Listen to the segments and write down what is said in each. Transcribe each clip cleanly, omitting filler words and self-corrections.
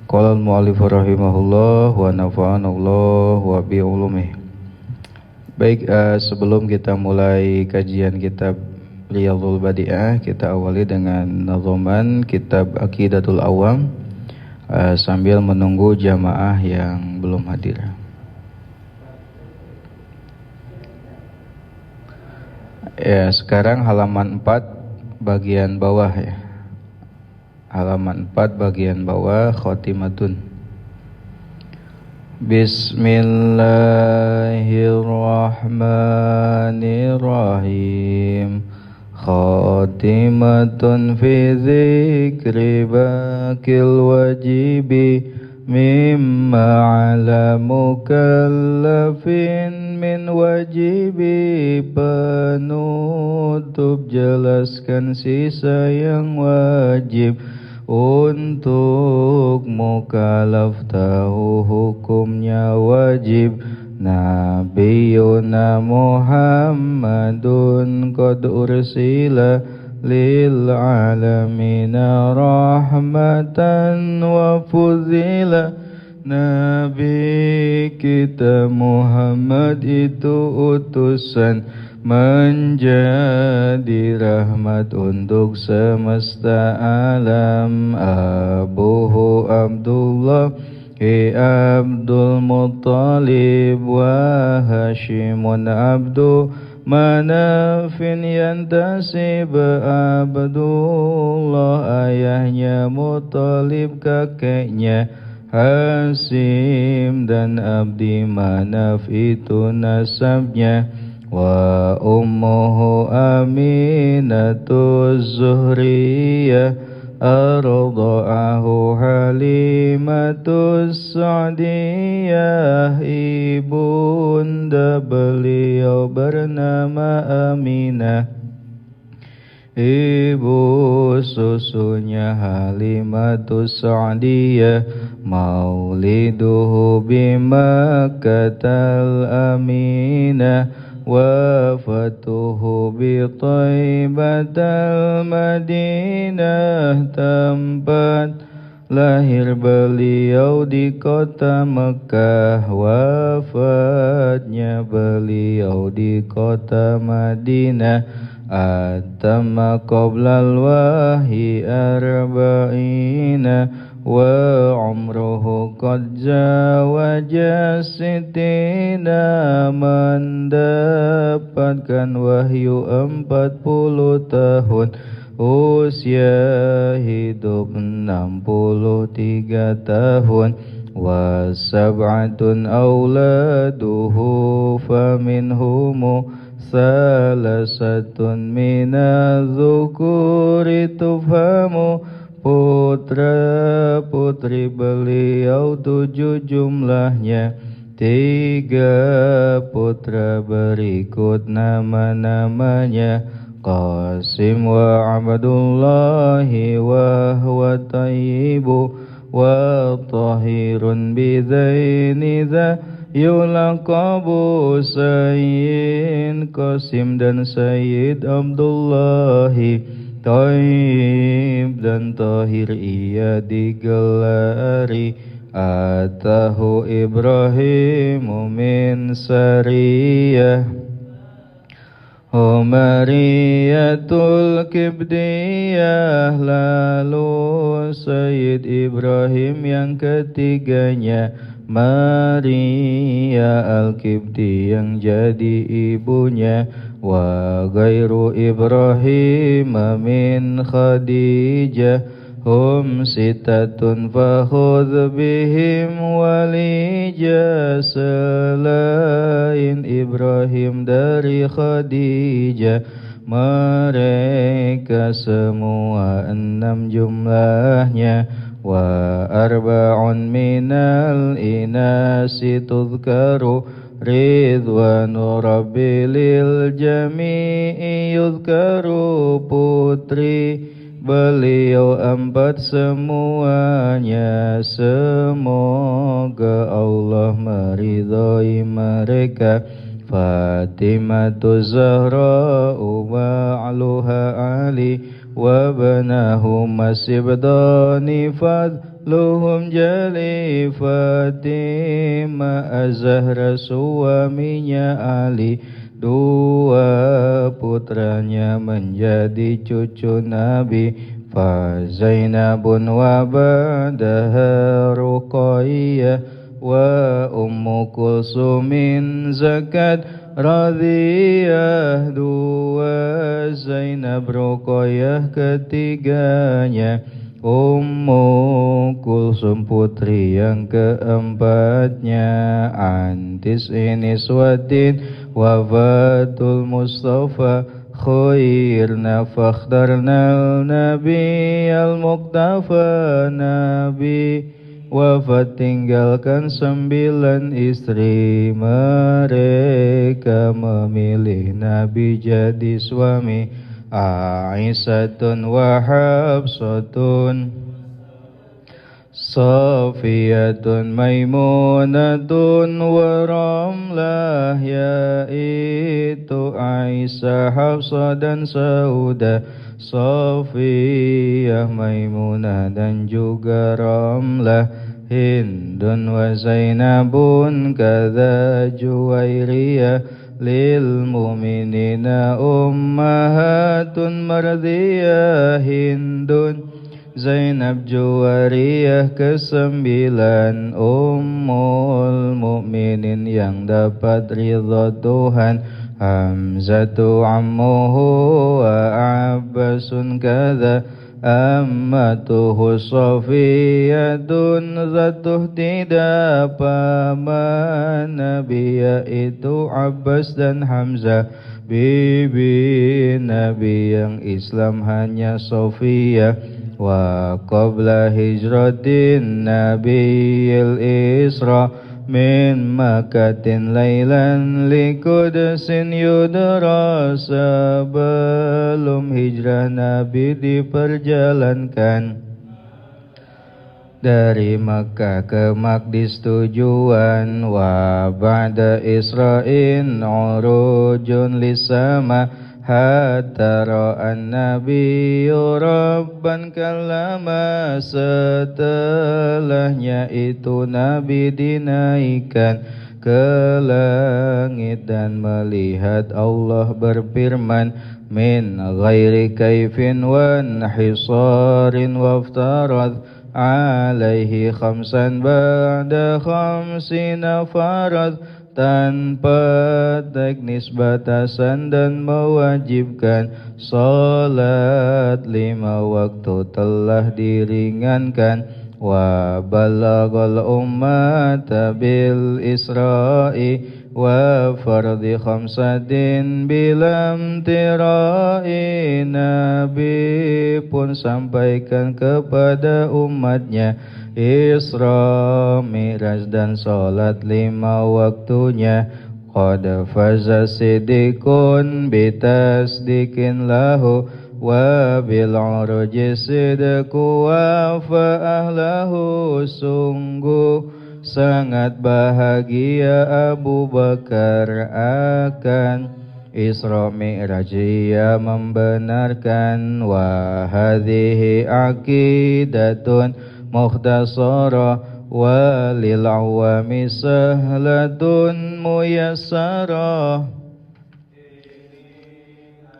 Qala al-mu'allif rahimahullah wa nafa'ana Allah wa bi ulumih. Baik, sebelum kita mulai kajian kitab Riyadhul Badi'ah, kita awali dengan nazoman kitab Aqidatul Awam sambil menunggu jamaah yang belum hadir. Ya, sekarang halaman 4 bagian bawah ya. Halaman 4 bagian bawah khotimatun. Bismillahirrahmanirrahim. Khotimatun fi dzikri bakil wajibi mimma ala mukallafin min wajibi. Penutup jelaskan sisa yang wajib untuk mukallaf, tahu hukumnya wajib. Nabiyuna Muhammadun qad ursila lil alamina rahmatan wa fuzila. Nabi kita Muhammad itu utusan menjadi rahmat untuk semesta alam. Abuhu Abdullah Abdul Muttalib wa Hashimun Abdu Manafin yantasib. Abdullah ayahnya, Muttalib kakeknya, Hasim dan Abdi Manaf itu nasabnya. Wa ummuhu Aminatu Zuhriyah arda'ahu Halimatu Sa'diyah. Ibunda beliau bernama Aminah, ibu susunya Halimatu Sa'diyah. Mauliduhu bimakkatal Aminah, wafatuhu bi Thaibatal Madinah. Tempat lahir beliau di kota Mekah, wafatnya beliau di kota Madinah. Atamma qoblal wahyi arba'ina wa umruhu qad jawaja sitina. Mendapatkan wahyu 40 tahun, usia hidup 63 tahun. Wa sab'atun auladuhu faminhumu salasatun minadh-dhukuri tufhamu. Putra putri beliau 7 jumlahnya, 3 putra berikut nama-namanya. Qasim wa Abdullahi wa huwa tayyibu wa tahirun bidaini dha yulaqabu. Sayyid Qasim dan Sayyid Abdullahi, Taib dan Tahir ia digelari. Atahu Ibrahimu min Sariyah Umariyatul Kibdiyah. Lalu Sayyid Ibrahim yang ketiganya, Maria Al-Kibdi yang jadi ibunya. Wa ghairu Ibrahim min Khadijah hum sitatun fakhudh bihim walija. Selain Ibrahim dari Khadijah, mereka semua 6 jumlahnya. Wa arba'un minal inasi tudhkaru Ridwanu Rabbilil jami'i yudhkaru. Putri beliau 4 semuanya, semoga Allah meridhai mereka. Fatimatu Zahra wa aluha Ali wa banahu masibdani luhum jali Fatimah Az-Zahra suaminya Ali, dua putranya menjadi cucu Nabi. Fa Zainabun wa ba'daha Ruqayyah wa Ummu Kulsumin zakat radhiyah, dua Zainab Ruqayyah ketiganya Ummu Kulsum putri yang keempatnya. Antis ini swadin wafatul Mustafa khairna fakhtarna Nabi al-Muqtafa Nabi. Wafat tinggalkan 9 istri, mereka memilih Nabi jadi suami. Aisyatun wa Hafsatun, Safiyatun Maimunatun wa Ramlah, yaitu Aisyah, Hafsah dan Saudah, Safiyah, Maimunah dan juga Ramlah. Hindun wa Zainabun kadza Juwairiyah, lil mu'minina ummahatun mardiyah. Hindun, Zainab, Juwariyah ke-9, Ummul Mukminin yang dapat ridha Tuhan. Hamzatu ammuhu wa Abbasun kadza ammatuhu Safiyatun zatuh tidak paman Nabi, yaitu Abbas dan Hamzah. Bibi Nabi yang Islam hanya Safiyah. Wa qabla hijratin Nabiyil Isra min Makatin laylan liqudsin yudra, sebelum hijrah Nabi diperjalankan dari Makkah ke Maqdis tujuan. Wa ba'da Isra'in urujun lisama hatta ra'an nabiyyu rabban kallama, setelahnya itu Nabi dinaikkan ke langit dan melihat Allah berfirman, min ghairi kaifin wa hisarin waftarad alaihi khamsan ba'da khamsina farad, tanpa teknis batasan dan mewajibkan. Salat 5 waktu telah diringankan. Wa balaghal ummata bil isra'i wa fardi khamsatin bilam tirai, Nabi pun sampaikan kepada umatnya Isra, Mi'raj dan salat 5 waktunya. Qad faza siddiqun bitasdiqin lahu wa bil urji sidqu wa fa'ahlahu, sungguh sangat bahagia Abu Bakar akan Isra Mi'raj, ia membenarkan. Wa hadhihi aqidatun mukhtasara wa lil awami sahlatun muyassara,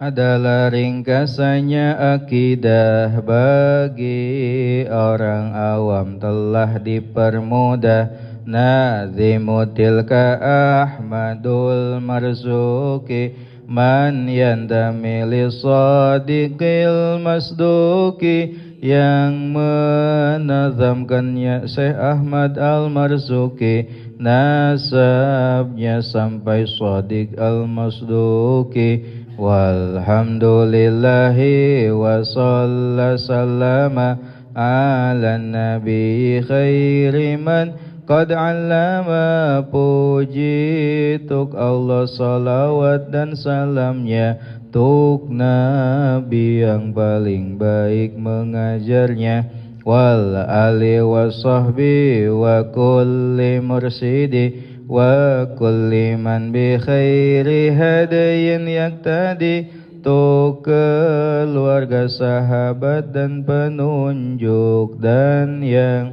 adalah ringkasannya akidah, bagi orang awam telah dipermudah. Nazimu tilka Ahmadul Marzuki man yantami lisadiqil masduki, yang menazamkannya Syekh Ahmad Al-Marzuki, nasabnya sampai Shadiq Al-Masduki. Walhamdulillahi wa sallama ala nabi khairi man qad allama, puji tuk Allah, salawat dan salamnya tuk Nabi yang paling baik mengajarnya. Wal ali wa sahbi wa kulli mursidi wa kulli man bi khairi hadayin yaktadi, tuk keluarga, sahabat dan penunjuk, dan yang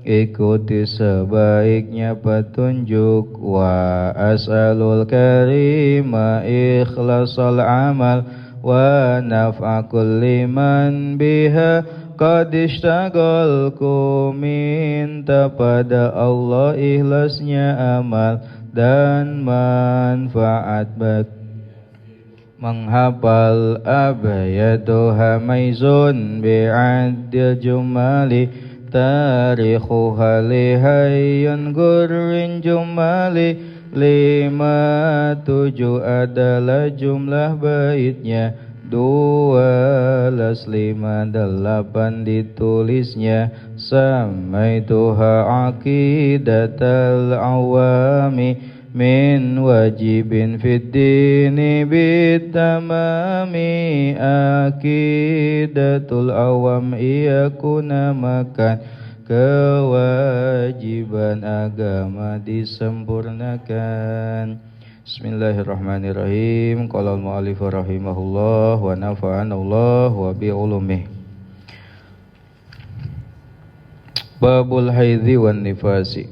ikuti sebaiknya petunjuk. Wa as'alul karima ikhlasal amal wa naf'a kulli man biha qad ishtaghalku. Minta pada Allah ikhlasnya amal dan manfaat bagi menghafal abayatuha maizun bi'addil jumali tarikhuha lihayyun gurrin jumali. 57 adalah jumlah baitnya, 258 ditulisnya. Samaituha aqidatal awami min wajibin fid dini bitamami. Aqidatul awam ia kunamakan kewajiban agama disempurnakan. Bismillahirrahmanirrahim. Qala al-mu'allif rahimahullah wa nafa'ana Allah wa bi'ulumih. Babul haidhi wan nifasi.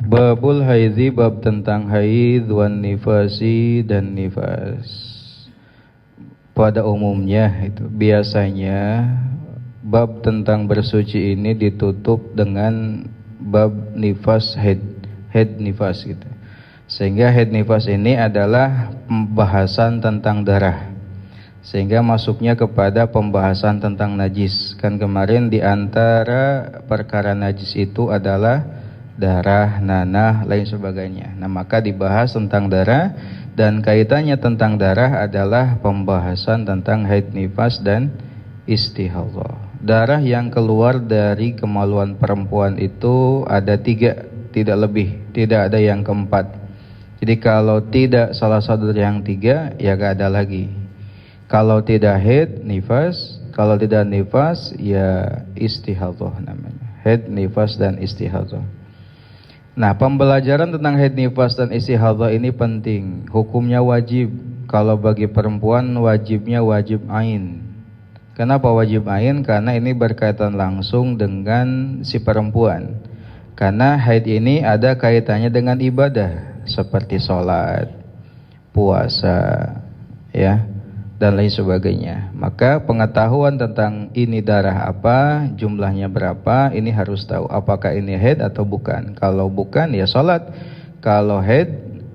Babul haidhi, bab tentang haid, wan nifasi dan nifas. Pada umumnya itu biasanya bab tentang bersuci ini ditutup dengan bab nifas, haid nifas gitu. Sehingga haid nifas ini adalah pembahasan tentang darah, sehingga masuknya kepada pembahasan tentang najis. Kan kemarin di antara perkara najis itu adalah darah, nanah, lain sebagainya. Nah, maka dibahas tentang darah, dan kaitannya tentang darah adalah pembahasan tentang haid nifas dan istihadhah. Darah yang keluar dari kemaluan perempuan itu ada 3, tidak lebih, tidak ada yang keempat. Jadi kalau tidak salah satu dari yang 3, ya gak ada lagi. Kalau tidak haid, nifas. Kalau tidak nifas, ya istihadhah namanya. Haid, nifas, dan istihadhah. Nah, pembelajaran tentang haid, nifas, dan istihadhah ini penting. Hukumnya wajib. Kalau bagi perempuan wajibnya wajib ain. Kenapa wajib ain? Karena ini berkaitan langsung dengan si perempuan. Karena haid ini ada kaitannya dengan ibadah seperti sholat, puasa, ya, dan lain sebagainya. Maka pengetahuan tentang ini darah apa, jumlahnya berapa, ini harus tahu. Apakah ini haid atau bukan? Kalau bukan, ya sholat. Kalau haid,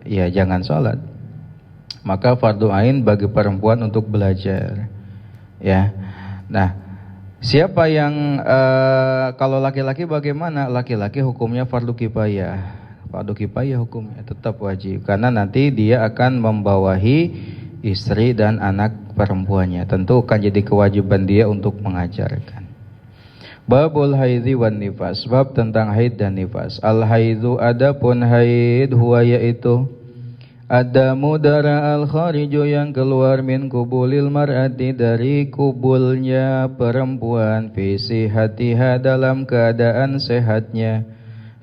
ya jangan sholat. Maka fardu ain bagi perempuan untuk belajar, ya. Nah, siapa yang kalau laki-laki bagaimana? Laki-laki hukumnya fardu kifayah. Fardu kifayah hukumnya tetap wajib, karena nanti dia akan membawahi istri dan anak perempuannya. Tentu akan jadi kewajiban dia untuk mengajarkan. Babul haidhi wan nifas, bab tentang haid dan nifas. Al haidhu, adapun haid, huwa yaitu adamu darah al khariju yang keluar min kubulil mar'ati dari kubulnya perempuan, fi sihatiha dalam keadaan sehatnya,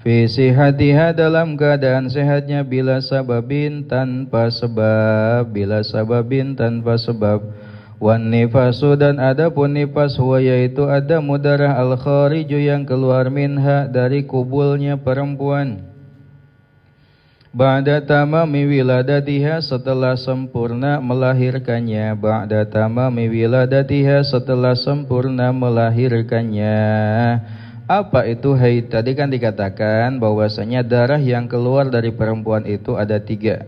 fi sihatiha dalam keadaan sehatnya, bila sababin tanpa sebab, bila sababin tanpa sebab. Wan nifasu, dan adapun nifas, huwa yaitu adamu darah al khariju yang keluar minha dari kubulnya perempuan, ba'da tamami wiladatiha, setelah sempurna melahirkannya. Ba'da tamami wiladatiha, setelah sempurna melahirkannya. Apa itu haid? Tadi kan dikatakan bahwasanya darah yang keluar dari perempuan itu ada 3,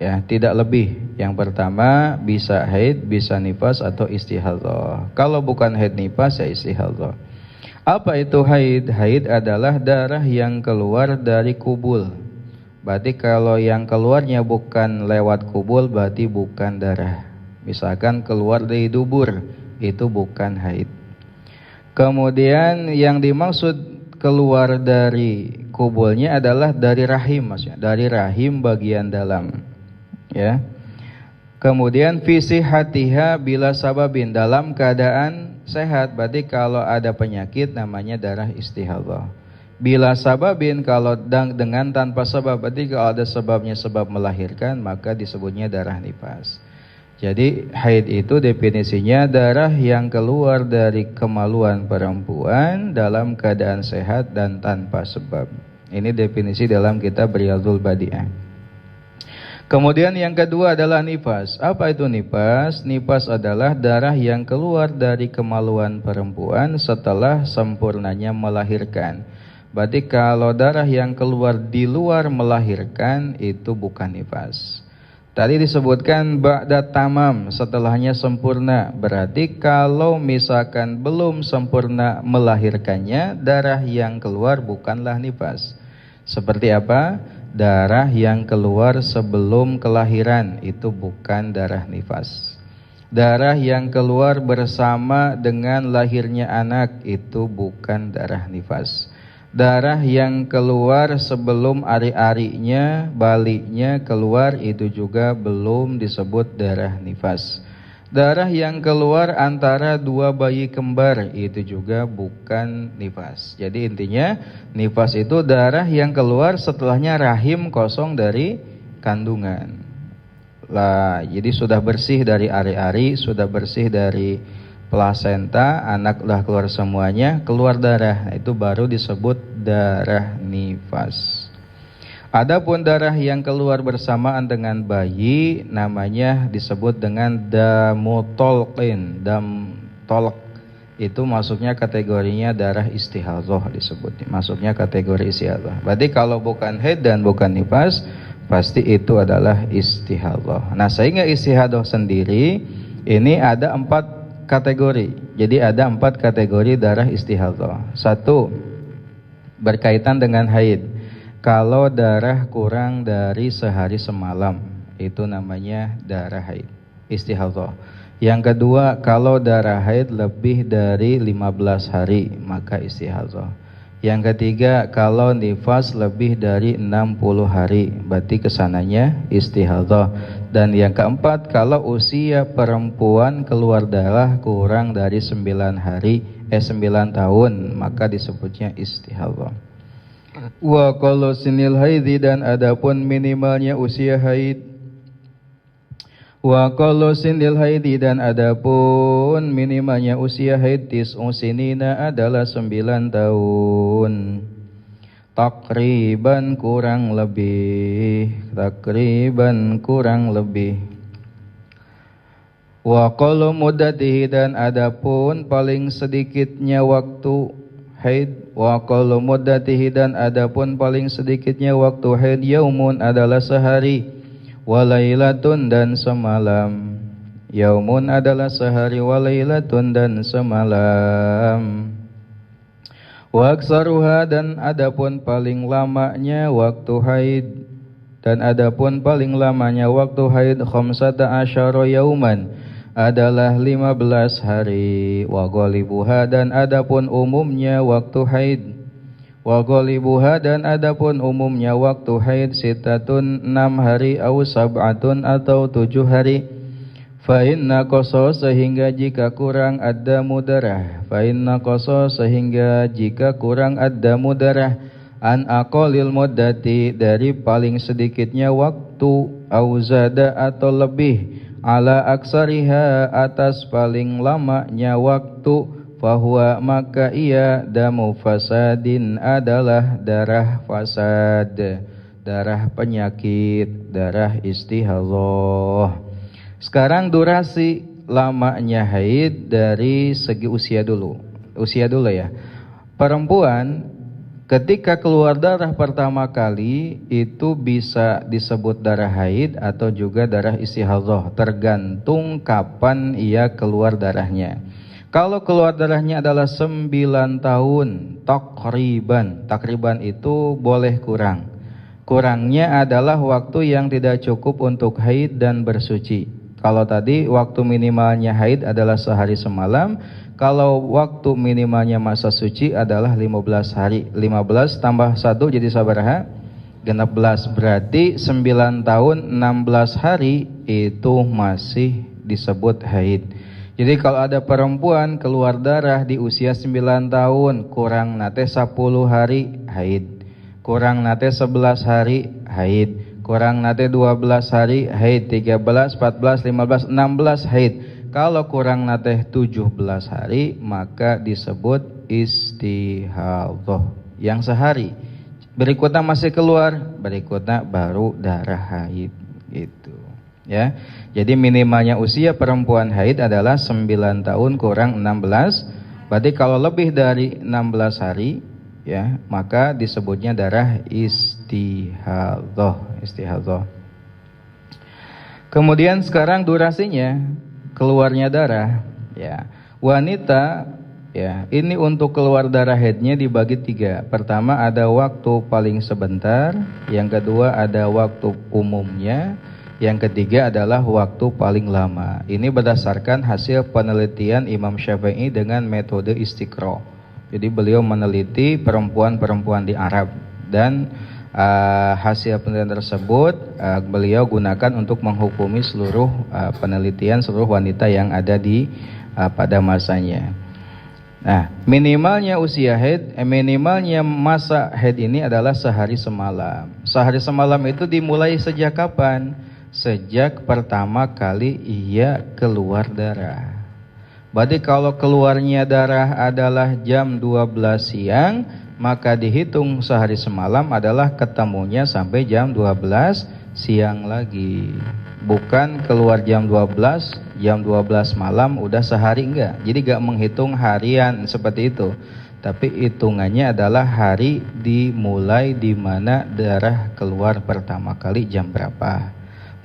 ya, tidak lebih. Yang pertama bisa haid, bisa nifas, atau istihadhah. Kalau bukan haid nifas, ya istihadhah. Apa itu haid? Haid adalah darah yang keluar dari kubul. Berarti kalau yang keluarnya bukan lewat kubul, berarti bukan darah. Misalkan keluar dari dubur, itu bukan haid. Kemudian yang dimaksud keluar dari kubulnya adalah dari rahim, maksudnya dari rahim bagian dalam, ya. Kemudian fi sihatiha bila sababin, dalam keadaan sehat. Berarti kalau ada penyakit namanya darah istihadhah. Bila sababin, kalau dengan tanpa sebab, berarti kalau ada sebabnya, sebab melahirkan, maka disebutnya darah nifas. Jadi haid itu definisinya darah yang keluar dari kemaluan perempuan dalam keadaan sehat dan tanpa sebab. Ini definisi dalam kitab Riyadhul Badi'ah. Kemudian yang kedua adalah nifas. Apa itu nifas? Nifas adalah darah yang keluar dari kemaluan perempuan setelah sempurnanya melahirkan. Berarti kalau darah yang keluar di luar melahirkan itu bukan nifas. Tadi disebutkan ba'da tamam, setelahnya sempurna. Berarti kalau misalkan belum sempurna melahirkannya, darah yang keluar bukanlah nifas. Seperti apa? Darah yang keluar sebelum kelahiran itu bukan darah nifas. Darah yang keluar bersama dengan lahirnya anak itu bukan darah nifas. Darah yang keluar sebelum ari-arinya, baliknya keluar itu juga belum disebut darah nifas. Darah yang keluar antara dua bayi kembar itu juga bukan nifas. Jadi intinya nifas itu darah yang keluar setelahnya rahim kosong dari kandungan. Lah, jadi sudah bersih dari ari-ari, sudah bersih dari plasenta, anak udah keluar semuanya, keluar darah. Itu baru disebut darah nifas. Adapun darah yang keluar bersamaan dengan bayi namanya disebut dengan damutolqin. Damtolq itu masuknya kategorinya darah istihadhah disebut. Masuknya kategori istihadhah. Berarti kalau bukan haid dan bukan nifas, pasti itu adalah istihadhah. Nah, sehingga istihadhah sendiri ini ada 4 kategori. Jadi ada 4 kategori darah istihadhah. 1, berkaitan dengan haid. Kalau darah kurang dari sehari semalam, itu namanya darah haid, istihadhah. Yang kedua, kalau darah haid lebih dari 15 hari, maka istihadhah. Yang ketiga, kalau nifas lebih dari 60 hari, berarti kesananya istihadhah. Dan yang keempat, kalau usia perempuan keluar darah kurang dari 9 tahun, maka disebutnya istihadhah. Wa kalau sinil haidi, dan adapun minimalnya usia haid. Wa kalau sinil haidi, dan adapun minimalnya usia haid tis'u sinina adalah 9 tahun. Takriban kurang lebih. Wa kalau muddatihi, dan adapun paling sedikitnya waktu haid. Wa qallu muddatihi, dan adapun paling sedikitnya waktu haid yaumun adalah sehari, wa lailatun, dan semalam. Yaumun adalah sehari, wa lailatun, dan semalam. Wa aksaruha, dan adapun paling lamanya waktu haid, dan adapun paling lamanya waktu haid 15 yauman adalah 15 hari. Wa ghalibuha, dan adapun umumnya waktu haid. Wa ghalibuha, dan adapun umumnya waktu haid sitatun 6 hari au sab'atun atau 7 hari. Fa inna qasa, sehingga jika kurang ad-damu darah. Fa inna qasa, sehingga jika kurang ad-damu darah an aqallil muddati, dari paling sedikitnya waktu, au zada, atau lebih, ala aksariha, atas paling lamanya waktu, fahuwa, maka ia damu fasadin, adalah darah fasad, darah penyakit, darah istihadhah. Sekarang durasi lamanya haid dari segi usia dulu ya. Perempuan ketika keluar darah pertama kali itu bisa disebut darah haid atau juga darah istihadhah, tergantung kapan ia keluar darahnya. Kalau keluar darahnya adalah 9 tahun, takriban itu boleh kurang. Kurangnya adalah waktu yang tidak cukup untuk haid dan bersuci. Kalau tadi waktu minimalnya haid adalah sehari semalam, kalau waktu minimalnya masa suci adalah 15 hari. 15 tambah 1 jadi sabaraha? 16. Berarti 9 tahun 16 hari itu masih disebut haid. Jadi kalau ada perempuan keluar darah di usia 9 tahun, kurang nate 10 hari haid, kurang nate 11 hari haid, kurang nate 12 hari haid, 13, 14, 15, 16 haid. Kalau kurang nate 17 hari maka disebut istihadhah yang sehari. Berikutnya masih keluar, berikutnya baru darah haid gitu. Ya. Jadi minimalnya usia perempuan haid adalah 9 tahun kurang 16. Berarti kalau lebih dari 16 hari ya, maka disebutnya darah istihadhah. Kemudian sekarang durasinya keluarnya darah ya. Wanita ya, ini untuk keluar darah haidnya dibagi 3. Pertama ada waktu paling sebentar, yang kedua ada waktu umumnya, yang ketiga adalah waktu paling lama. Ini berdasarkan hasil penelitian Imam Syafi'i dengan metode istiqra. Jadi beliau meneliti perempuan-perempuan di Arab dan hasil penelitian tersebut beliau gunakan untuk menghukumi seluruh penelitian seluruh wanita yang ada di pada masanya. Nah, minimalnya usia haid, minimalnya masa haid ini adalah sehari semalam. Sehari semalam itu dimulai sejak kapan? Sejak pertama kali ia keluar darah. Berarti kalau keluarnya darah adalah jam 12 siang, maka dihitung sehari semalam adalah ketemunya sampai jam 12 siang lagi. Bukan keluar jam 12 malam udah sehari, enggak. Jadi enggak menghitung harian seperti itu. Tapi hitungannya adalah hari dimulai di mana darah keluar pertama kali jam berapa.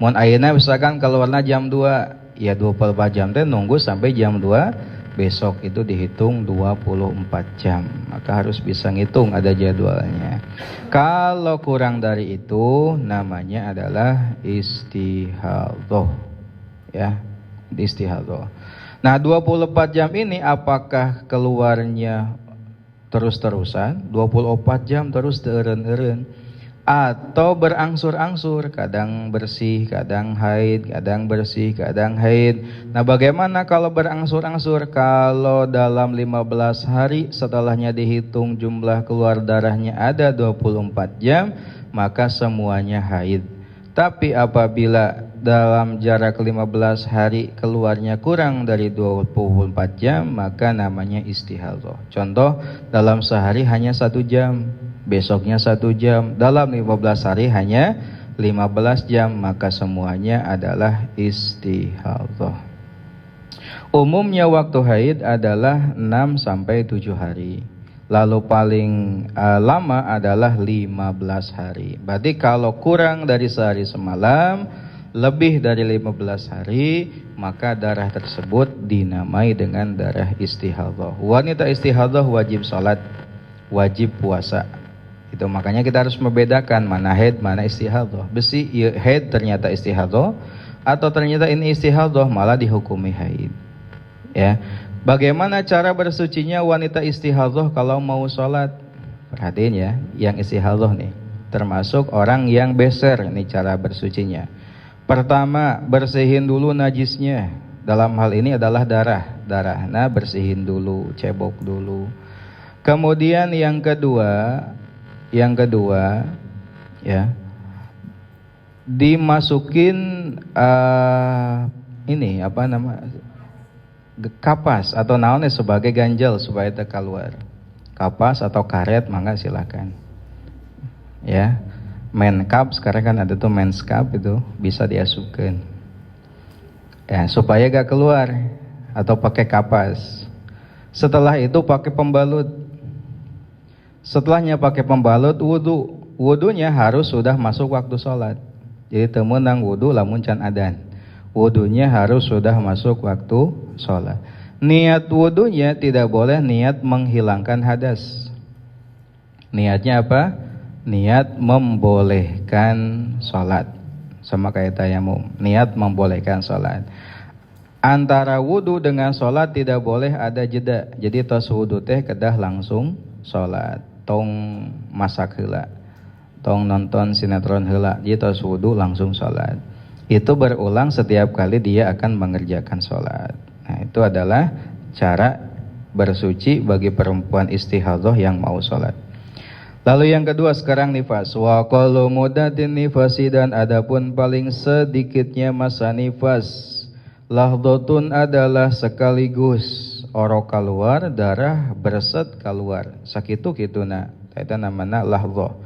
Mun ayeuna misalkan keluarnya jam 2, ya 24 jam teh nunggu sampai jam 2 besok itu dihitung 24 jam. Maka harus bisa ngitung, ada jadwalnya. Kalau kurang dari itu namanya adalah istihadhah. Ya, istihadhah. Nah, 24 jam ini apakah keluarnya terus-terusan 24 jam terus teureun-eureun atau berangsur-angsur, kadang bersih, kadang haid, kadang bersih, kadang haid. Nah, bagaimana kalau berangsur-angsur? Kalau dalam 15 hari setelahnya dihitung jumlah keluar darahnya ada 24 jam, maka semuanya haid. Tapi apabila dalam jarak 15 hari keluarnya kurang dari 24 jam, maka namanya istihadhah. Contoh, dalam sehari hanya 1 jam, besoknya 1 jam, dalam 15 hari hanya 15 jam, maka semuanya adalah istihadhah. Umumnya waktu haid adalah 6-7 hari. Lalu paling lama adalah 15 hari. Berarti kalau kurang dari sehari semalam, lebih dari 15 hari, maka darah tersebut dinamai dengan darah istihadhah. Wanita istihadhah wajib sholat, wajib puasa. Itu makanya kita harus membedakan mana haid, mana istihadhah. Besi haid ternyata istihadhah, atau ternyata ini istihadhah malah dihukumi haid. Ya. Bagaimana cara bersucinya wanita istihadhah kalau mau sholat? Perhatiin ya, yang istihadhah nih, termasuk orang yang beser, nih cara bersucinya. Pertama, bersihin dulu najisnya. Dalam hal ini adalah darah. Nah, bersihin dulu, cebok dulu. Kemudian yang kedua ya, dimasukin ini apa nama? Kapas atau naonnya sebagai ganjal supaya teu keluar. Kapas atau karet mangga silakan. Ya. Menkap sekarang kan ada tuh menskap, itu bisa diasupkan. Ya, supaya gak keluar, atau pakai kapas. Setelah itu pakai pembalut. Setelahnya pakai pembalut, wudu. Wudunya harus sudah masuk waktu sholat. Jadi temenang wudu lamun can adan. Wudunya harus sudah masuk waktu sholat. Niat wudunya tidak boleh niat menghilangkan hadas. Niatnya apa? Niat membolehkan sholat. Sama kayak tayamum, niat membolehkan sholat. Antara wudu dengan sholat tidak boleh ada jeda. Jadi tos wudu teh kedah langsung sholat. Tong masak heula, tong nonton sinetron heula, jadi tos wudu langsung sholat. Itu berulang setiap kali dia akan mengerjakan sholat. Nah, itu adalah cara bersuci bagi perempuan istihadhah yang mau sholat. Lalu yang kedua sekarang nifas. Wa qallu muddatin nifasi, dan adapun paling sedikitnya masa nifas. Lahdotun adalah sekaligus oro keluar, darah berset keluar. Sakitu kituna. Eta namanya lahdhah.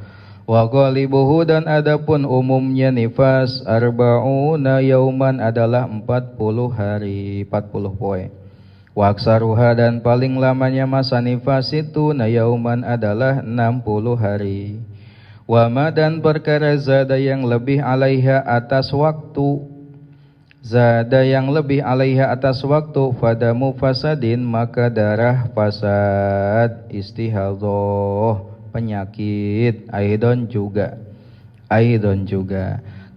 Wa qalibuhu, dan adapun umumnya nifas arba'una yauman adalah 40 hari, 40 poe. Wa aksaruha, dan paling lamanya masa nifas itu yauman adalah 60 hari. Wa ma, dan perkara zada yang lebih alaiha atas waktu, zada yang lebih alaiha atas waktu, fadamu fasadin, maka darah fasad, istihadhah penyakit, aidon juga.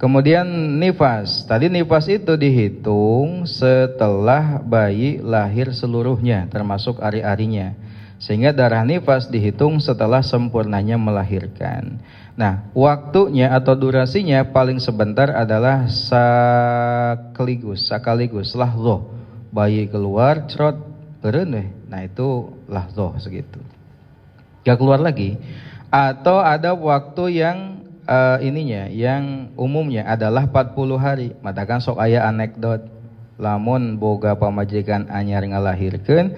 Kemudian nifas, tadi nifas itu dihitung setelah bayi lahir seluruhnya, termasuk ari-arinya. Sehingga darah nifas dihitung setelah sempurnanya melahirkan. Nah, waktunya atau durasinya paling sebentar adalah sakaligus lahdhah. Bayi keluar, cerot, eureun. Nah, itu lahdhah segitu. Gak keluar lagi. Atau ada waktu yang yang umumnya adalah 40 hari. Matakan sok aya anekdot, lamun boga pamajikan anyar ngalahirkeun,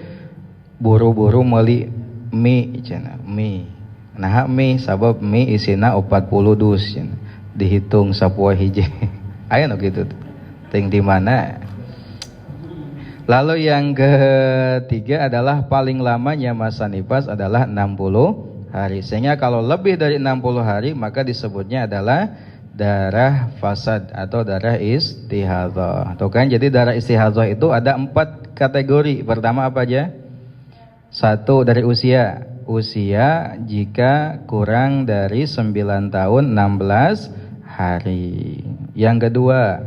buru-buru meuli mie cenah, mie. Nah, mie sabab mie isina 40 dus cenah. Dihitung sapoe hiji. Aya nu kitu. Ting di mana? Lalu yang ketiga adalah paling lamanya masa nifas adalah 60 hari. Sehingga kalau lebih dari 60 hari maka disebutnya adalah darah fasad atau darah istihadhah. Tuh kan, jadi darah istihadhah itu ada 4 kategori. Pertama apa aja? 1 dari usia. Usia jika kurang dari 9 tahun 16 hari. Yang kedua,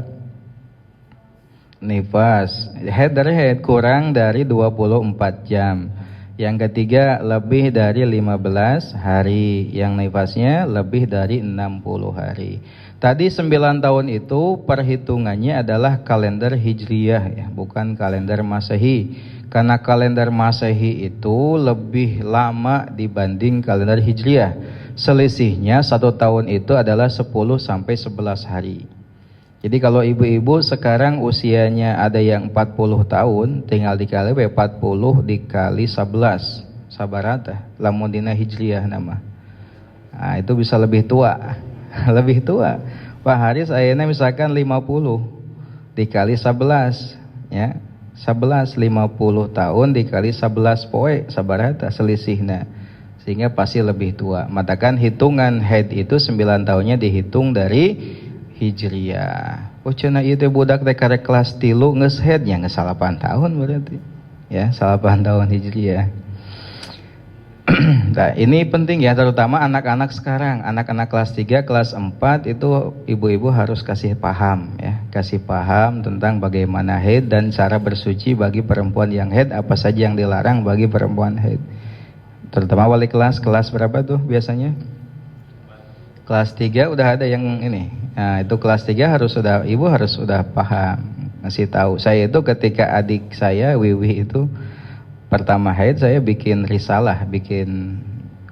nifas, head dari head kurang dari 24 jam. Yang ketiga, lebih dari 15 hari. Yang nifasnya lebih dari 60 hari. Tadi 9 tahun itu perhitungannya adalah kalender hijriyah ya, bukan kalender masehi. Karena kalender masehi itu lebih lama dibanding kalender hijriyah. Selisihnya 1 tahun itu adalah 10 sampai 11 hari. Jadi kalau ibu-ibu sekarang usianya ada yang 40 tahun, tinggal dikali 40 dikali 11. Sabarata, lamun dina hijriyah nama. Nah, itu bisa lebih tua. Lebih tua. Pak Haris ayeuna misalkan 50 dikali 11 ya. 11 50 tahun dikali 11 poe sabarata selisihna. Sehingga pasti lebih tua. Matakan hitungan haid itu 9 tahunnya dihitung dari hijriyah. Oh cenah ieu teh budak teh karek kelas 3 geus haid nya geus 8 tahun berarti. Ya, 8 tahun hijriyah. Nah, ini penting ya, terutama anak-anak sekarang, anak-anak kelas 3, kelas 4 itu ibu-ibu harus kasih paham ya, kasih paham tentang bagaimana haid dan cara bersuci bagi perempuan yang haid, apa saja yang dilarang bagi perempuan haid. Terutama wali kelas berapa tuh biasanya? Kelas 3 udah ada yang ini. Nah, itu kelas 3 ibu harus sudah paham, ngasih tahu. Saya itu ketika adik saya Wiwi itu pertama haid, saya bikin risalah,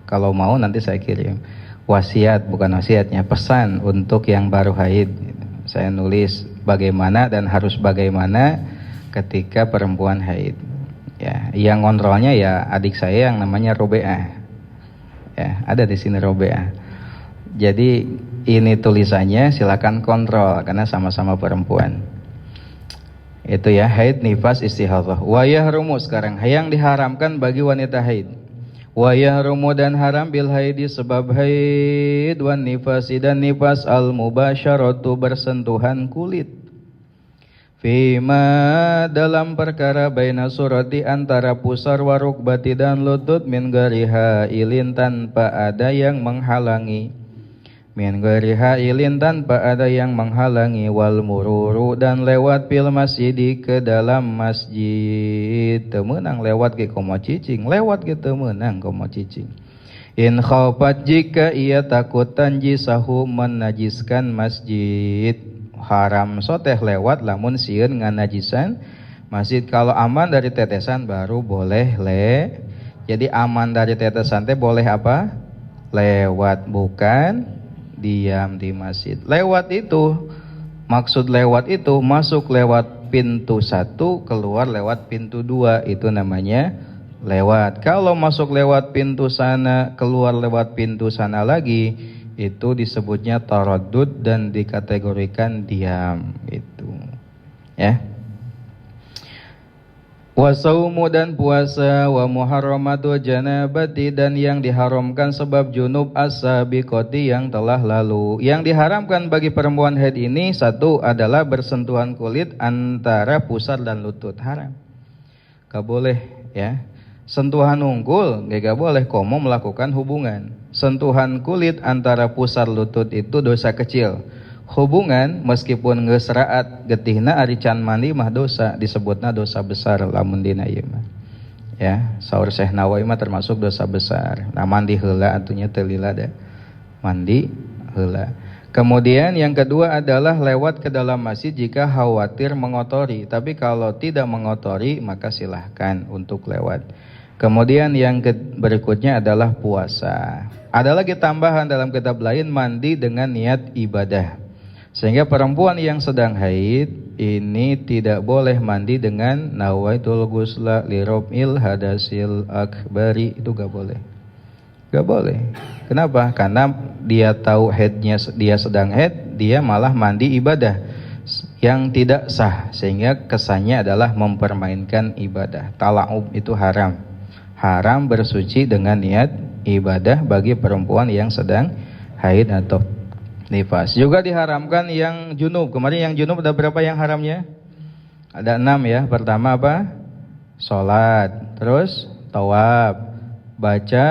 kalau mau nanti saya kirim. Wasiat, bukan wasiatnya, pesan untuk yang baru haid. Saya nulis bagaimana dan harus bagaimana ketika perempuan haid. Ya, yang kontrolnya ya adik saya yang namanya Robeah. Ya, ada di sini Robeah. Jadi ini tulisannya silakan kontrol karena sama-sama perempuan. Itu ya, haid, nifas, istihadhah. Wa yahrumu, sekarang yang diharamkan bagi wanita haid. Wa yahrumu, dan haram bil haidi sebab haid, wan nifasi, dan nifas, al mubasyaratu, bersentuhan kulit. Fima, dalam perkara baina surati, antara pusar wa rukbati dan lutut, min gariha ilin, tanpa ada yang menghalangi. Min ghairi hailin, tanpa ada yang menghalangi, wal mururu, dan lewat pil masjid, ke dalam masjid, temenang lewat ke komo cicing, lewat ke temenang komo cicing. In khawfat, jika ia takut tanjisahu, menajiskan masjid, haram soteh lewat lamun sieun nganajisan masjid. Kalau aman dari tetesan baru boleh Jadi aman dari tetesan teh boleh apa? lewat, bukan diam di masjid. Lewat itu, maksud lewat itu masuk lewat pintu 1, keluar lewat pintu 2, itu namanya lewat. Kalau masuk lewat pintu sana, keluar lewat pintu sana lagi, itu disebutnya taraddud dan dikategorikan diam, itu. Ya. Wasaumu dan puasa, wa muharramatu janabati dan yang diharamkan sebab junub as-sabiqati yang telah lalu. Yang diharamkan bagi perempuan haid ini, satu adalah bersentuhan kulit antara pusar dan lutut, haram. Gak boleh ya. Sentuhan unggul gak boleh komo melakukan hubungan. Sentuhan kulit antara pusar lutut itu dosa kecil. Hubungan meskipun geus raat getihna ari can mandi mah dosa, disebutna dosa besar lamun dina ieu mah. Ya, saur Syekh Nawawi mah termasuk dosa besar. Nah, mandi heula atunya teu lila da. Mandi heula. Kemudian yang kedua adalah lewat ke dalam masjid jika khawatir mengotori, tapi kalau tidak mengotori maka silahkan untuk lewat. Kemudian yang berikutnya adalah puasa. Ada lagi tambahan dalam kitab lain, mandi dengan niat ibadah. Sehingga perempuan yang sedang haid ini tidak boleh mandi dengan nawaitul ghusla li rab'il hadasil akbari, itu gak boleh. Gak boleh. Kenapa? Karena dia tahu haidnya, dia sedang haid, dia malah mandi ibadah yang tidak sah, sehingga kesannya adalah mempermainkan ibadah. Tala'ub itu haram. Haram bersuci dengan niat ibadah bagi perempuan yang sedang haid atau nifas. Juga diharamkan yang junub. Kemarin yang junub ada berapa yang haramnya? Ada 6 ya. Pertama apa? Salat. Terus tawaf. Baca,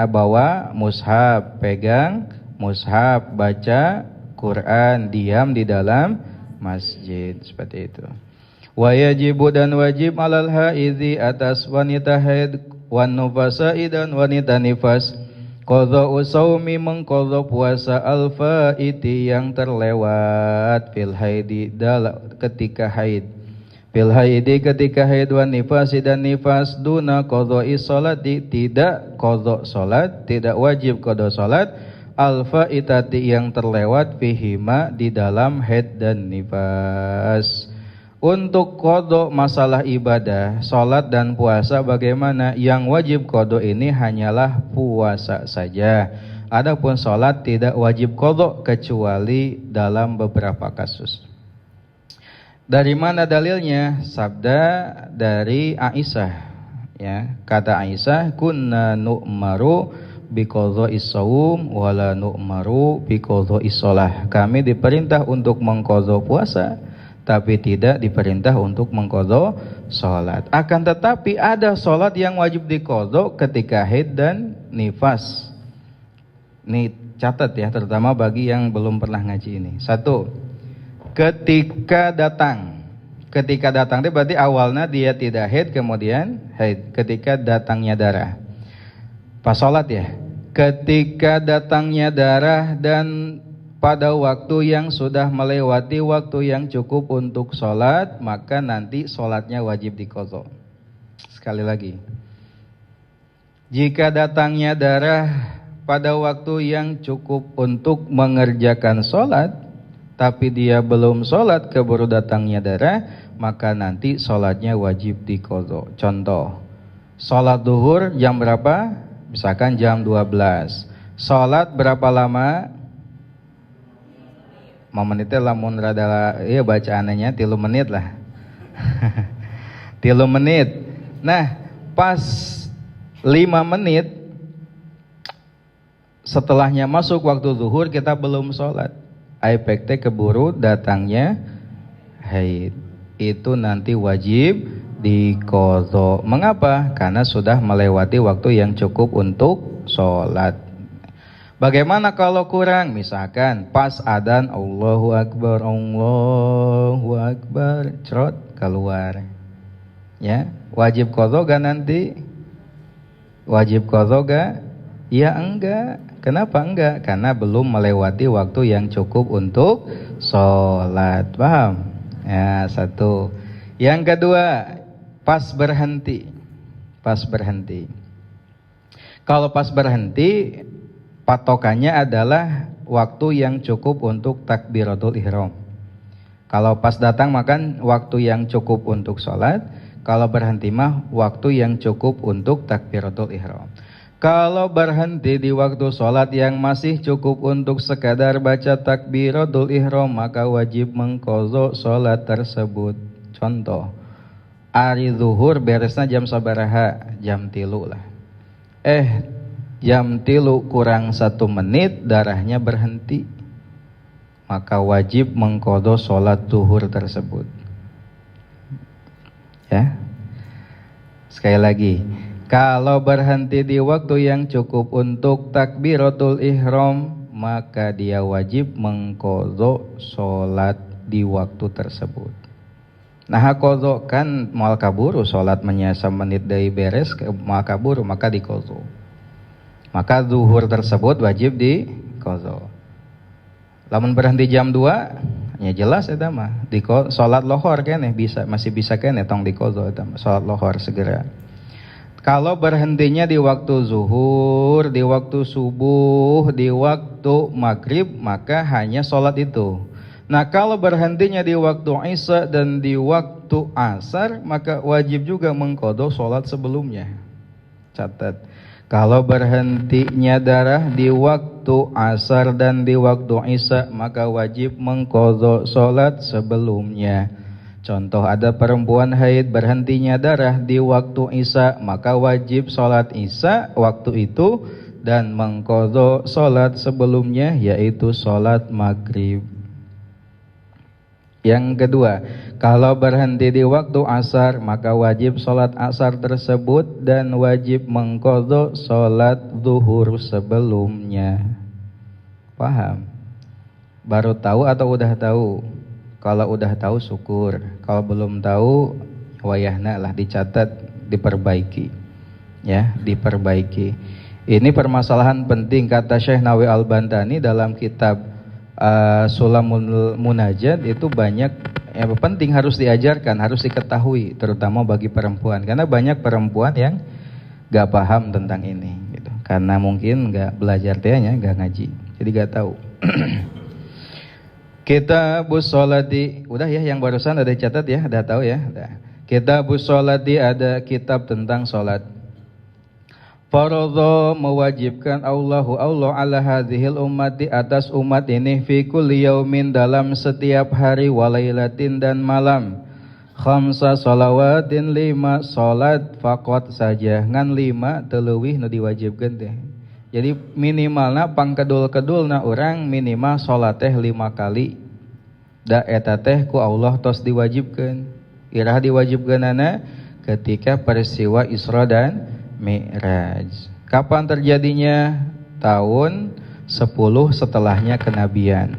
bawa mushaf. Pegang mushaf. Baca Quran. Diam di dalam masjid. Seperti itu. Wa yajibu dan wajib alal haidhi atas wanita haid wan nufasa'i dan wanita nifas qadha'u shaumi mengqadha puasa al-faiti yang terlewat fil haidi ketika haid. Fil haidi ketika haid wan nifasi dan nifas duna qadha'i sholati, tidak qadha salat, tidak wajib qadha salat al-faitati yang terlewat fihima di dalam haid dan nifas. Untuk qadha masalah ibadah, salat dan puasa bagaimana? Yang wajib qadha ini hanyalah puasa saja. Adapun salat tidak wajib qadha kecuali dalam beberapa kasus. Dari mana dalilnya? Sabda dari Aisyah. Ya, kata Aisyah, kunna nu'maru biqadha'is shaum wala nu'maru biqadha'is shalah. Kami diperintah untuk mengqadha puasa, tapi tidak diperintah untuk mengqadha salat. Akan tetapi ada salat yang wajib diqadha ketika haid dan nifas. Ini catat ya, terutama bagi yang belum pernah ngaji ini. 1. Ketika datang. Ketika datang itu berarti awalnya dia tidak haid, kemudian haid. Ketika datangnya darah. Pas salat ya. Ketika datangnya darah dan pada waktu yang sudah melewati waktu yang cukup untuk sholat, maka nanti sholatnya wajib diqadha. Sekali lagi, jika datangnya darah pada waktu yang cukup untuk mengerjakan sholat, tapi dia belum sholat keburu datangnya darah, maka nanti sholatnya wajib diqadha. Contoh, sholat duhur jam berapa? Misalkan jam 12. Sholat berapa lama? Mau menitnya lamun rada iya bacaannya 3 menit lah. 3 menit. Nah, pas 5 menit setelahnya masuk waktu zuhur kita belum sholat. Efek teh keburu datangnya haid. Itu nanti wajib diqadha. Mengapa? Karena sudah melewati waktu yang cukup untuk sholat. Bagaimana kalau kurang? Misalkan pas adzan Allahu Akbar, cerot keluar. Ya, wajib qadha gak nanti? Wajib qadha gak? Ya enggak. Kenapa enggak? Karena belum melewati waktu yang cukup untuk sholat. Paham? Ya, 1. Yang kedua, pas berhenti. Pas berhenti. Kalau pas berhenti patokannya adalah waktu yang cukup untuk takbiratul ihram. Kalau pas datang makan waktu yang cukup untuk sholat, kalau berhenti mah waktu yang cukup untuk takbiratul ihram. Kalau berhenti di waktu sholat yang masih cukup untuk sekadar baca takbiratul ihram, maka wajib mengqadha sholat tersebut. Contoh, ari zuhur beresna jam sabaraha? Jam 3 lah. Jam 3 kurang 1 menit darahnya berhenti, maka wajib mengqadha sholat zuhur tersebut. Ya. Sekali lagi, kalau berhenti di waktu yang cukup untuk takbiratul ihram, maka dia wajib mengqadha sholat di waktu tersebut. Nah, qadha kan moal kaburu, sholat menyasa menit dari beres moal kaburu, maka diqadha. Maka zuhur tersebut wajib diqadha. Lamun berhenti jam 2, ya jelas eta mah salat lohor keneh masih bisa keneh tong diqadha eta salat lohor segera. Kalau berhentinya di waktu zuhur, di waktu subuh, di waktu maghrib, maka hanya salat itu. Nah, kalau berhentinya di waktu isya dan di waktu asar, maka wajib juga mengqadha salat sebelumnya. Catat. Kalau berhentinya darah di waktu asar dan di waktu isya, maka wajib mengqadha salat sebelumnya. Contoh, ada perempuan haid berhentinya darah di waktu isya, maka wajib salat isya waktu itu dan mengqadha salat sebelumnya, yaitu salat maghrib. Yang kedua, kalau berhenti di waktu asar, maka wajib sholat asar tersebut dan wajib mengqadha sholat zuhur sebelumnya. Paham? Baru tahu atau udah tahu? Kalau udah tahu syukur, kalau belum tahu wayahna lah dicatat, diperbaiki. Ya, diperbaiki. Ini permasalahan penting kata Syekh Nawawi Al-Bantani dalam kitab Sulamul Munajat, itu banyak penting harus diajarkan, harus diketahui, terutama bagi perempuan, karena banyak perempuan yang gak paham tentang ini gitu. Karena mungkin gak belajar tehnya, gak ngaji, jadi gak tahu. Kitabus sholati, udah ya yang barusan ada dicatat ya, udah tahu ya. Kitabus sholati, ada kitab tentang sholat. Faradha, mewajibkan Allah ala hadhil ummati, atas umat ini, fi kulli yaumin, dalam setiap hari, walailatin, dan malam, khamsa shalawatin, 5 salat faqat saja, ngan 5 teu leuwih nu diwajibkeun teh. Jadi minimalna pangkedul-kedulna urang minimal salat teh 5 kali. Da eta teh ku Allah tos diwajibkeun. Irah diwajibkeunana ketika peristiwa Isra dan Mi'raj. Kapan terjadinya? Tahun 10 setelahnya kenabian.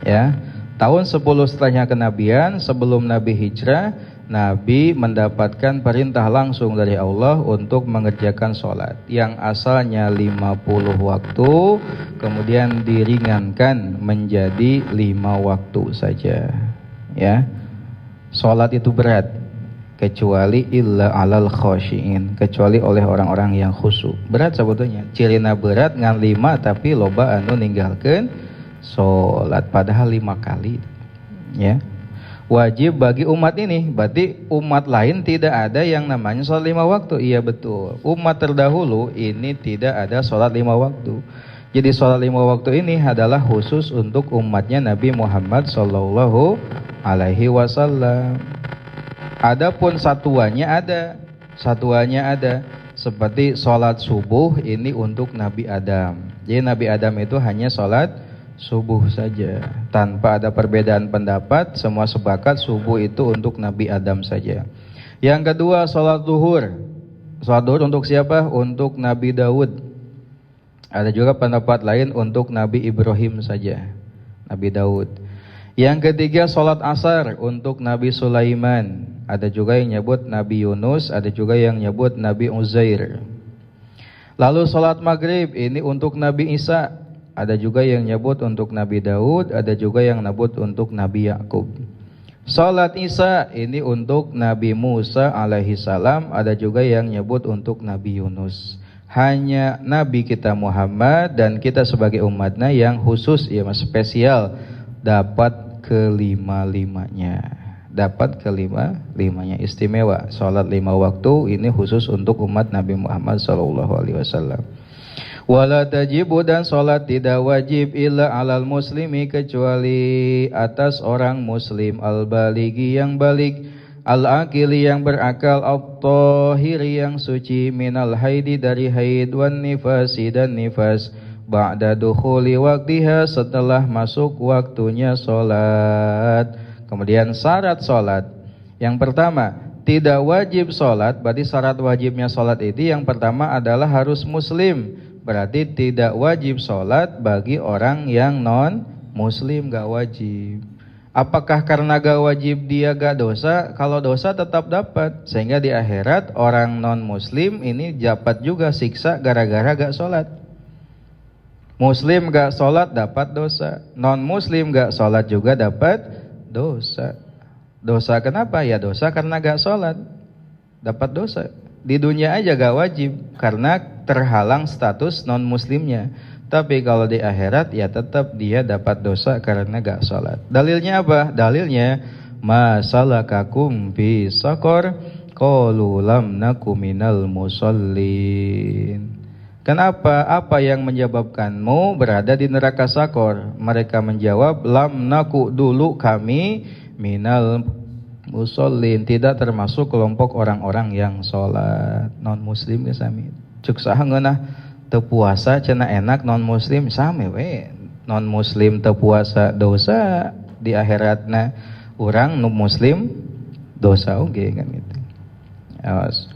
Ya, tahun 10 setelahnya kenabian, sebelum Nabi hijrah, Nabi mendapatkan perintah langsung dari Allah untuk mengerjakan sholat yang asalnya 50 waktu, kemudian diringankan menjadi 5 waktu saja. Ya, sholat itu berat, kecuali illa alal khosyiin, kecuali oleh orang-orang yang khusyuk. Berat sebetulnya, cirina berat ngan 5, tapi loba anu ninggalkeun sholat padahal 5 kali. Ya, wajib bagi umat ini. Berarti umat lain tidak ada yang namanya sholat 5 waktu. Iya betul, umat terdahulu ini tidak ada sholat 5 waktu. Jadi sholat 5 waktu ini adalah khusus untuk umatnya Nabi Muhammad sallallahu alaihi wasallam. Adapun satuannya ada, seperti sholat subuh ini untuk Nabi Adam. Jadi Nabi Adam itu hanya sholat subuh saja, tanpa ada perbedaan pendapat, semua sepakat subuh itu untuk Nabi Adam saja. Yang kedua, sholat zuhur. Sholat zuhur untuk siapa? Untuk Nabi Daud. Ada juga pendapat lain untuk Nabi Ibrahim saja, Nabi Daud. Yang ketiga, sholat asar untuk Nabi Sulaiman. Ada juga yang nyebut Nabi Yunus, ada juga yang nyebut Nabi Uzair. Lalu sholat maghrib ini untuk Nabi Isa. Ada juga yang nyebut untuk Nabi Daud, ada juga yang nyebut untuk Nabi Yakub. Sholat Isya ini untuk Nabi Musa alaihi salam, ada juga yang nyebut untuk Nabi Yunus. hanya Nabi kita Muhammad dan kita sebagai umatnya yang khusus ya mas spesial dapat kelima-limanya. Dapat kelima-limanya istimewa. Salat 5 waktu ini khusus untuk umat Nabi Muhammad sallallahu alaihi wasallam. Wala tajibu dan salat tidak wajib illa alal muslimi kecuali atas orang muslim al-baligi yang balik, al-akili yang berakal, at-tahiri yang suci, minal haidi dari haid, wan nifasi dan nifas, ba'da dukhuli waktiha setelah masuk waktunya salat. Kemudian syarat salat. Yang pertama, tidak wajib salat, berarti syarat wajibnya salat itu yang pertama adalah harus muslim. Berarti tidak wajib salat bagi orang yang non muslim, gak wajib. Apakah karena gak wajib dia gak dosa? Kalau dosa tetap dapat. Sehingga di akhirat orang non muslim ini dapat juga siksa gara-gara gak salat. Muslim gak salat dapat dosa, non muslim gak salat juga dapat dosa. Dosa kenapa? Ya dosa karena gak salat, dapat dosa. Di dunia aja gak wajib karena terhalang status non muslimnya. Tapi kalau di akhirat ya tetap dia dapat dosa karena gak salat. Dalilnya apa? Dalilnya masalakakum fi saqar qalu lam naku minal musallin. Kenapa? Apa yang menyebabkanmu berada di neraka sakor? Mereka menjawab, lam naku, dulu kami minal musallin, tidak termasuk kelompok orang-orang yang sholat. Non muslim ke sami. Cuk saha ngeunah teu puasa cenah enak non muslim sami we. Non muslim teu puasa dosa di akhiratna, urang nu muslim dosa oge kan gitu. Awas.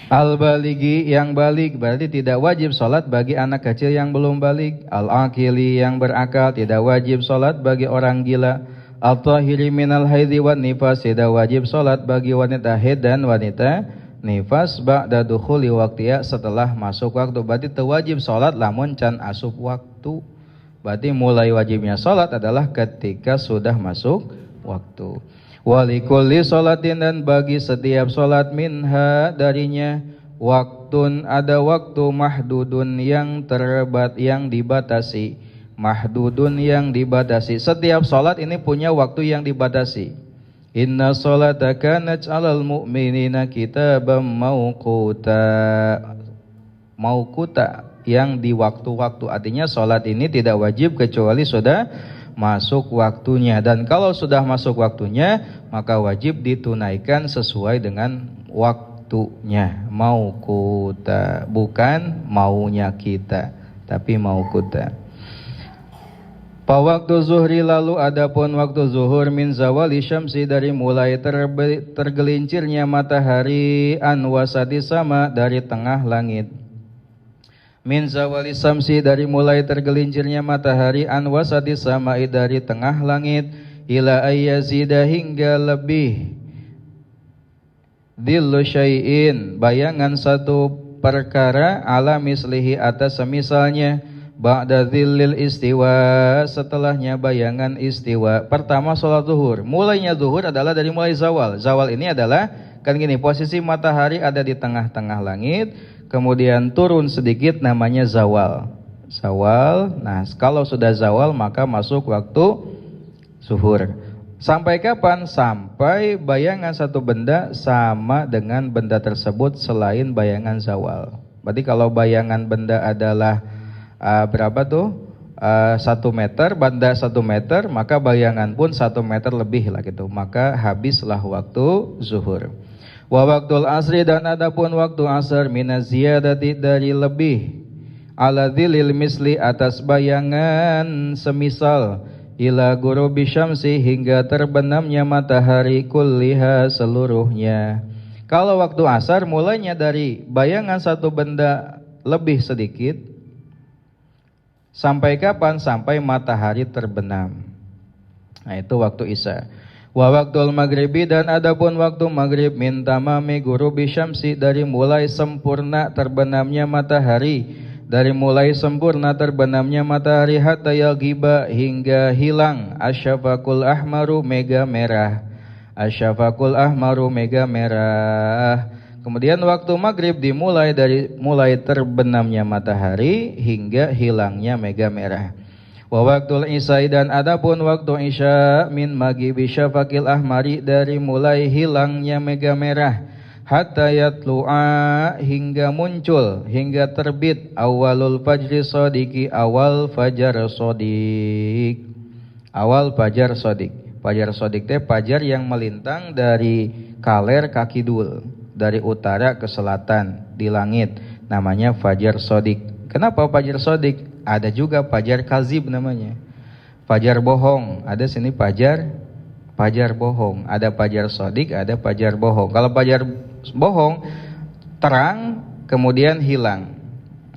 Al-baligi yang balik berarti tidak wajib salat bagi anak kecil yang belum balik. Al-akili yang berakal tidak wajib salat bagi orang gila. Al-tahiri minal haidhi wan nifas tidak wajib salat bagi wanita haid dan wanita nifas ba'da dukhuli waqtiha setelah masuk waktu. Berarti teu wajib salat lamun can asup waktu. Berarti mulai wajibnya salat adalah ketika sudah masuk waktu. Walikulli sholatin dan bagi setiap sholat minha darinya waktun ada waktu mahdudun yang yang dibatasi. Mahdudun yang dibatasi. Setiap sholat ini punya waktu yang dibatasi. Inna sholata kanat 'alal mu'minina kitaban mauquta. Mauquta yang di waktu-waktu, artinya sholat ini tidak wajib kecuali sudah masuk waktunya, dan kalau sudah masuk waktunya maka wajib ditunaikan sesuai dengan waktunya. Mauquta, bukan maunya kita, tapi mauquta. Pa waktu zuhri lalu adapun waktu zuhur min zawali syamsi dari mulai tergelincirnya matahari an wasati sama dari tengah langit. Min zawali samsi dari mulai tergelincirnya matahari an wasati sama'i dari tengah langit ila ayyazida hingga lebih dhillu syai'in bayangan satu perkara ala mislihi atas semisalnya ba'da dhillil istiwa setelahnya bayangan istiwa. Pertama sholat zuhur, mulainya zuhur adalah dari mulai zawal. Zawal ini adalah kan gini, posisi matahari ada di tengah-tengah langit, kemudian turun sedikit namanya zawal. Zawal. Nah, kalau sudah zawal maka masuk waktu zuhur. Sampai kapan? Sampai bayangan satu benda sama dengan benda tersebut selain bayangan zawal. Berarti kalau bayangan benda adalah berapa tuh? 1 meter, benda 1 meter, maka bayangan pun 1 meter lebih lah gitu. Maka habislah waktu zuhur. Wa waktul asri dan adapun waktu asar minaz ziyadati dari lebih ala dhilil misli atas bayangan semisal ila ghurubi syamsi hingga terbenamnya matahari kulliha seluruhnya. Kalau waktu asar mulainya dari bayangan satu benda lebih sedikit sampai kapan? Sampai matahari terbenam. Nah, itu waktu isya. Wa waktul maghribi dan adapun waktu maghrib min tamami ghurubi syamsi dari mulai sempurna terbenamnya matahari, dari mulai sempurna terbenamnya matahari hatta yagiba hingga hilang asyafaqul ahmaru mega merah. Asyafaqul ahmaru mega merah. Kemudian waktu maghrib dimulai dari mulai terbenamnya matahari hingga hilangnya mega merah. Wa waktul isya dan adapun waktu isya min maghibi syafaqil ahmari dari mulai hilangnya mega merah hatta yatlu'a hingga muncul hingga terbit awalul fajri shadiqi awal fajar shadiq. Awal fajar shadiq. Fajar shadiq teh fajar yang melintang dari kaler ka kidul, dari utara ke selatan di langit, namanya fajar shadiq. Kenapa fajar shadiq? Ada juga fajar kazib namanya. Fajar bohong, ada sini fajar bohong, ada fajar shadiq, ada fajar bohong. Kalau fajar bohong terang kemudian hilang.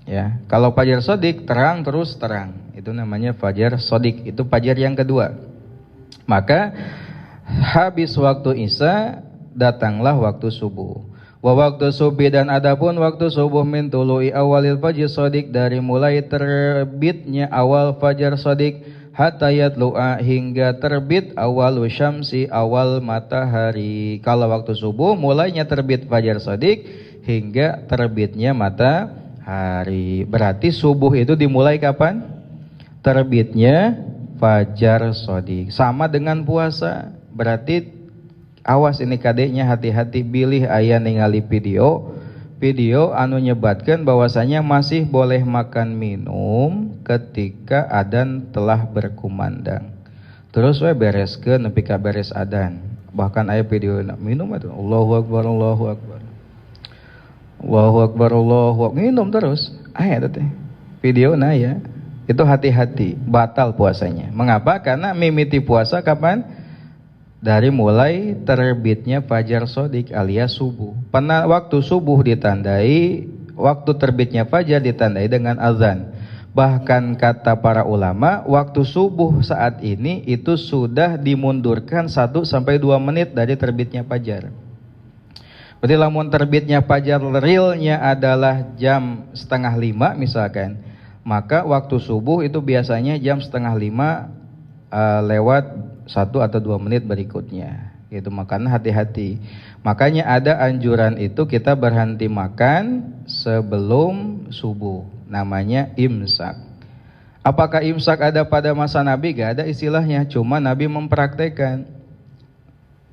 Ya, kalau fajar shadiq terang terus terang. Itu namanya fajar shadiq. Itu fajar yang kedua. Maka habis waktu isya datanglah waktu subuh. Wa waktu subuh dan adapun waktu subuh min tulu'i awalil fajr shadiq dari mulai terbitnya awal fajar shadiq hatta yatlu'a hingga terbit awal syamsi awal matahari. Kalau waktu subuh mulainya terbit fajar shadiq hingga terbitnya matahari. Berarti subuh itu dimulai kapan? Terbitnya fajar shadiq. Sama dengan puasa. Berarti awas ini kadeknya, hati-hati bilih aya ningali video anu nyebatkan bahwasanya masih boleh makan minum ketika adzan telah berkumandang. Terus we bereskeun nepi ka beres adzan. Bahkan aya video minum itu Allahu akbar Allahu akbar. Allahu akbar Allahu akbar minum terus. Aya teh. Videona ya. Itu hati-hati, batal puasanya. Mengapa? Karena mimiti puasa kapan? Dari mulai terbitnya fajar shadiq alias subuh. Pernah waktu subuh ditandai, waktu terbitnya fajar ditandai dengan azan. Bahkan kata para ulama, waktu subuh saat ini itu sudah dimundurkan 1-2 menit dari terbitnya fajar. Berarti lamun terbitnya fajar realnya adalah jam 4:30 misalkan, maka waktu subuh itu biasanya jam 4:30 lewat 1 atau 2 menit berikutnya. Gitu, makanya hati-hati. Makanya ada anjuran itu kita berhenti makan sebelum subuh. Namanya imsak. Apakah imsak ada pada masa Nabi? Gak ada istilahnya. Cuma Nabi mempraktekkan.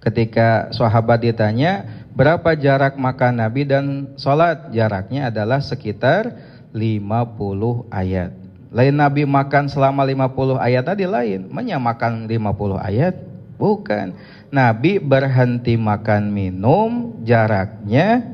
Ketika sahabat ditanya berapa jarak makan Nabi dan sholat, jaraknya adalah sekitar 50 ayat. Lain Nabi makan selama 50 ayat tadi lain, menyamakan 50 ayat, bukan. Nabi berhenti makan minum, jaraknya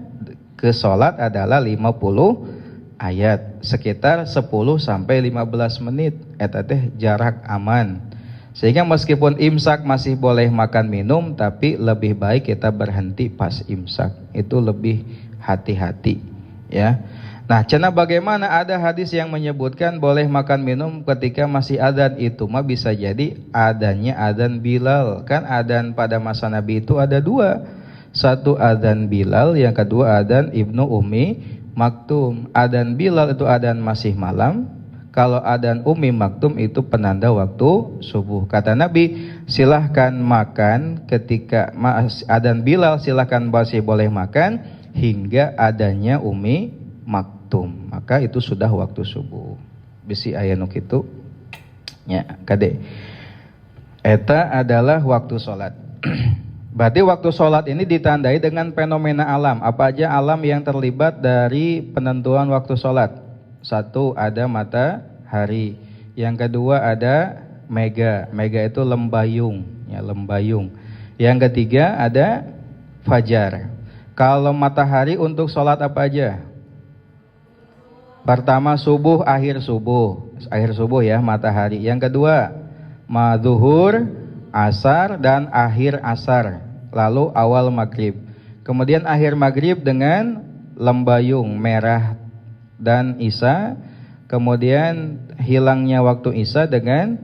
ke sholat adalah 50 ayat, sekitar 10-15 menit. Eta teh jarak aman. Sehingga meskipun imsak masih boleh makan minum, tapi lebih baik kita berhenti pas imsak. Itu lebih hati-hati, ya. Nah, cenah bagaimana ada hadis yang menyebutkan boleh makan minum ketika masih adzan, itu mah bisa jadi adzannya adzan Bilal. Kan adzan pada masa Nabi itu ada 2. Satu adzan Bilal, yang kedua adzan Ibnu Ummi Maktum. Adzan Bilal itu adzan masih malam. Kalau adzan Ummi Maktum itu penanda waktu subuh. Kata Nabi, silahkan makan ketika adzan Bilal, silahkan masih boleh makan hingga adanya Ummi Maktum. Maka itu sudah waktu subuh. Bisi aya nu kitu nya kade. Eta adalah waktu salat. Berarti waktu salat ini ditandai dengan fenomena alam. Apa aja alam yang terlibat dari penentuan waktu salat? 1 ada matahari. Yang kedua ada mega. Mega itu lembayung, ya lembayung. Yang ketiga ada fajar. Kalau matahari untuk salat apa aja? Pertama subuh, akhir subuh ya matahari. Yang kedua zuhur, asar dan akhir asar. Lalu awal maghrib. Kemudian akhir maghrib dengan lembayung merah dan isya. Kemudian hilangnya waktu isya dengan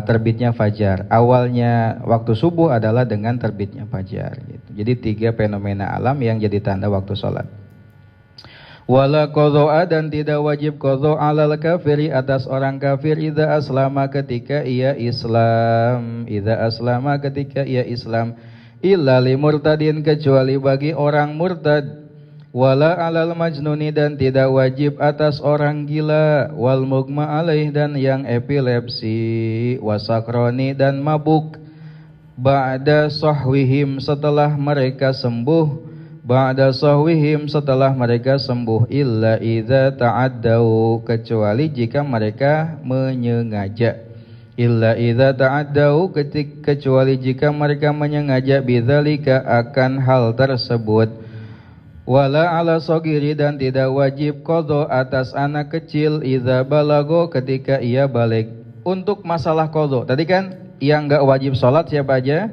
terbitnya fajar. Awalnya waktu subuh adalah dengan terbitnya fajar. Gitu. Jadi 3 fenomena alam yang jadi tanda waktu sholat. Wala qadha'a dan tidak wajib qadha' 'alal kafiri atas orang kafir idza aslama ketika ia Islam. Idza aslama ketika ia Islam. Illa li murtadin kecuali bagi orang murtad. Wala alal majnuni dan tidak wajib atas orang gila, wal mugma alaih dan yang epilepsi, wasakroni dan mabuk, ba'da sahwihim setelah mereka sembuh, ba'da sahwihim setelah mereka sembuh, illa idza ta'addau kecuali jika mereka menyengaja, illa idza ta'addau kecuali jika mereka menyengaja bidzalika akan hal tersebut. Wala ala sogiri dan tidak wajib qadha atas anak kecil idza balago ketika ia balik. Untuk masalah qadha tadi kan yang enggak wajib sholat siapa aja?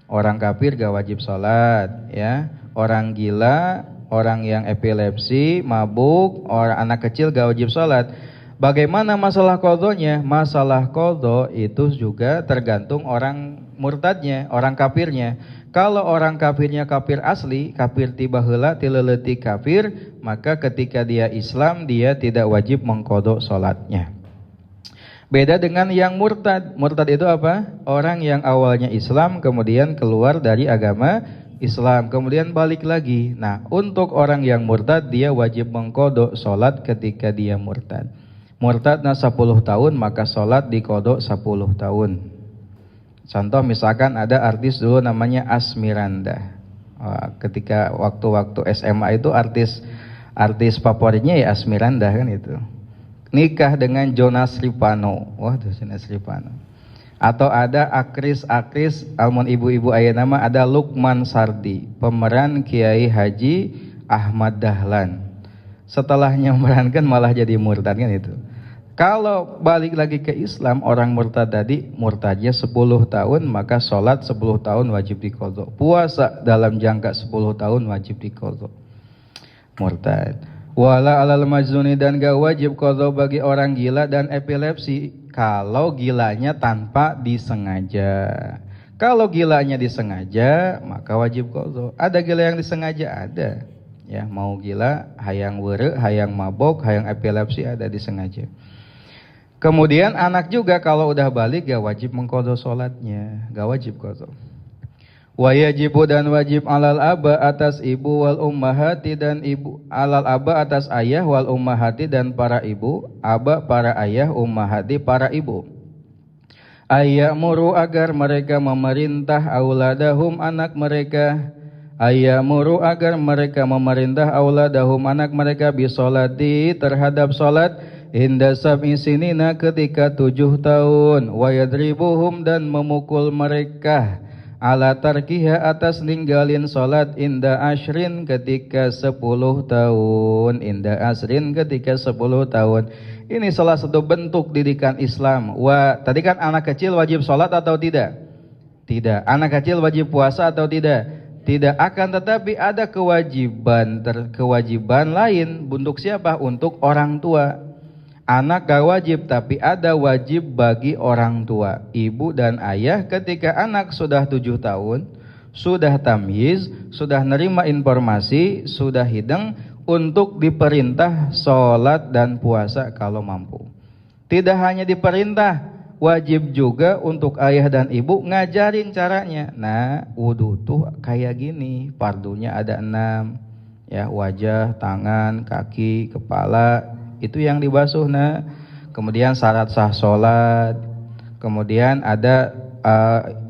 Orang kafir enggak wajib sholat, ya. Orang gila, orang yang epilepsi, mabuk, orang anak kecil enggak wajib sholat. Bagaimana masalah qadhanya? Masalah qadha itu juga tergantung orang murtadnya, orang kafirnya. Kalau orang kafirnya kafir asli, kafir tiba heula ti leuleutik kafir, maka ketika dia Islam dia tidak wajib mengqadha salatnya. Beda dengan yang murtad. Murtad itu apa? Orang yang awalnya Islam kemudian keluar dari agama Islam, kemudian balik lagi. Nah, untuk orang yang murtad dia wajib mengqadha salat ketika dia murtad. Murtadna 10 tahun maka salat diqadha 10 tahun. Contoh misalkan ada artis dulu namanya Asmiranda. Ketika waktu-waktu SMA itu artis favoritnya ya Asmiranda kan itu. Nikah dengan Jonas Ripano. Wah, itu Jonas Ripano. Atau ada aktris almun ibu-ibu aya nama ada Lukman Sardi, pemeran Kiai Haji Ahmad Dahlan. Setelahnya memerankan malah jadi murtad kan itu. Kalau balik lagi ke Islam, orang murtad tadi, murtadnya 10 tahun, maka sholat 10 tahun wajib diqadha. Puasa dalam jangka 10 tahun wajib diqadha. Murtad. Wala alal majnuni dan gak wajib qadha bagi orang gila dan epilepsi, kalau gilanya tanpa disengaja. Kalau gilanya disengaja, maka wajib qadha. Ada gila yang disengaja? Ada. Ya, mau gila, hayang weureu, hayang mabok, hayang epilepsi ada disengaja. Kemudian anak juga kalau udah balik gak wajib mengqadha salatnya, gak wajib qadha. Wa yajibu dan wajib alal aba atas ibu wal ummahati dan ibu, alal aba atas ayah wal ummahati dan para ibu, aba para ayah, ummahati para ibu. Ayyamuru agar mereka memerintah auladahum anak mereka, ayyamuru agar mereka memerintah auladahum anak mereka bisolati terhadap salat. Inda sab'i sinina ketika 7 tahun, wa yadribuhum dan memukul mereka ala tarkiha atas ninggalin salat inda ashrin ketika 10 tahun, inda ashrin ketika 10 tahun. Ini salah satu bentuk didikan Islam. Tadi kan anak kecil wajib salat atau tidak? Tidak. Anak kecil wajib puasa atau tidak? Tidak. Akan tetapi ada kewajiban lain untuk siapa? Untuk orang tua. Anak gak wajib, tapi ada wajib bagi orang tua, ibu dan ayah. Ketika anak sudah 7 tahun, sudah tamyiz, sudah nerima informasi, sudah hidang, untuk diperintah sholat dan puasa kalau mampu. Tidak hanya diperintah, wajib juga untuk ayah dan ibu ngajarin caranya. Nah, wudu tuh kayak gini, fardunya ada 6, ya, wajah, tangan, kaki, kepala. Itu yang dibasuh. Nah, kemudian syarat sah sholat, kemudian ada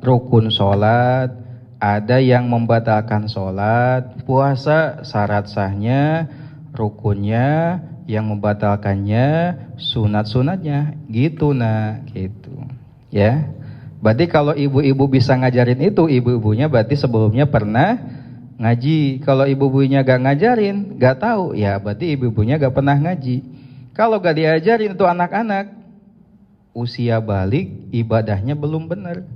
rukun sholat, ada yang membatalkan sholat, puasa syarat sahnya, rukunnya, yang membatalkannya, sunat-sunatnya, gitu. Nah, gitu, ya. Berarti kalau ibu-ibu bisa ngajarin itu, ibu-ibunya berarti sebelumnya pernah ngaji. Kalau ibu-ibunya gak ngajarin, gak tahu, ya berarti ibu-ibunya gak pernah ngaji. Kalau gak diajarin itu anak-anak, usia balik ibadahnya belum benar.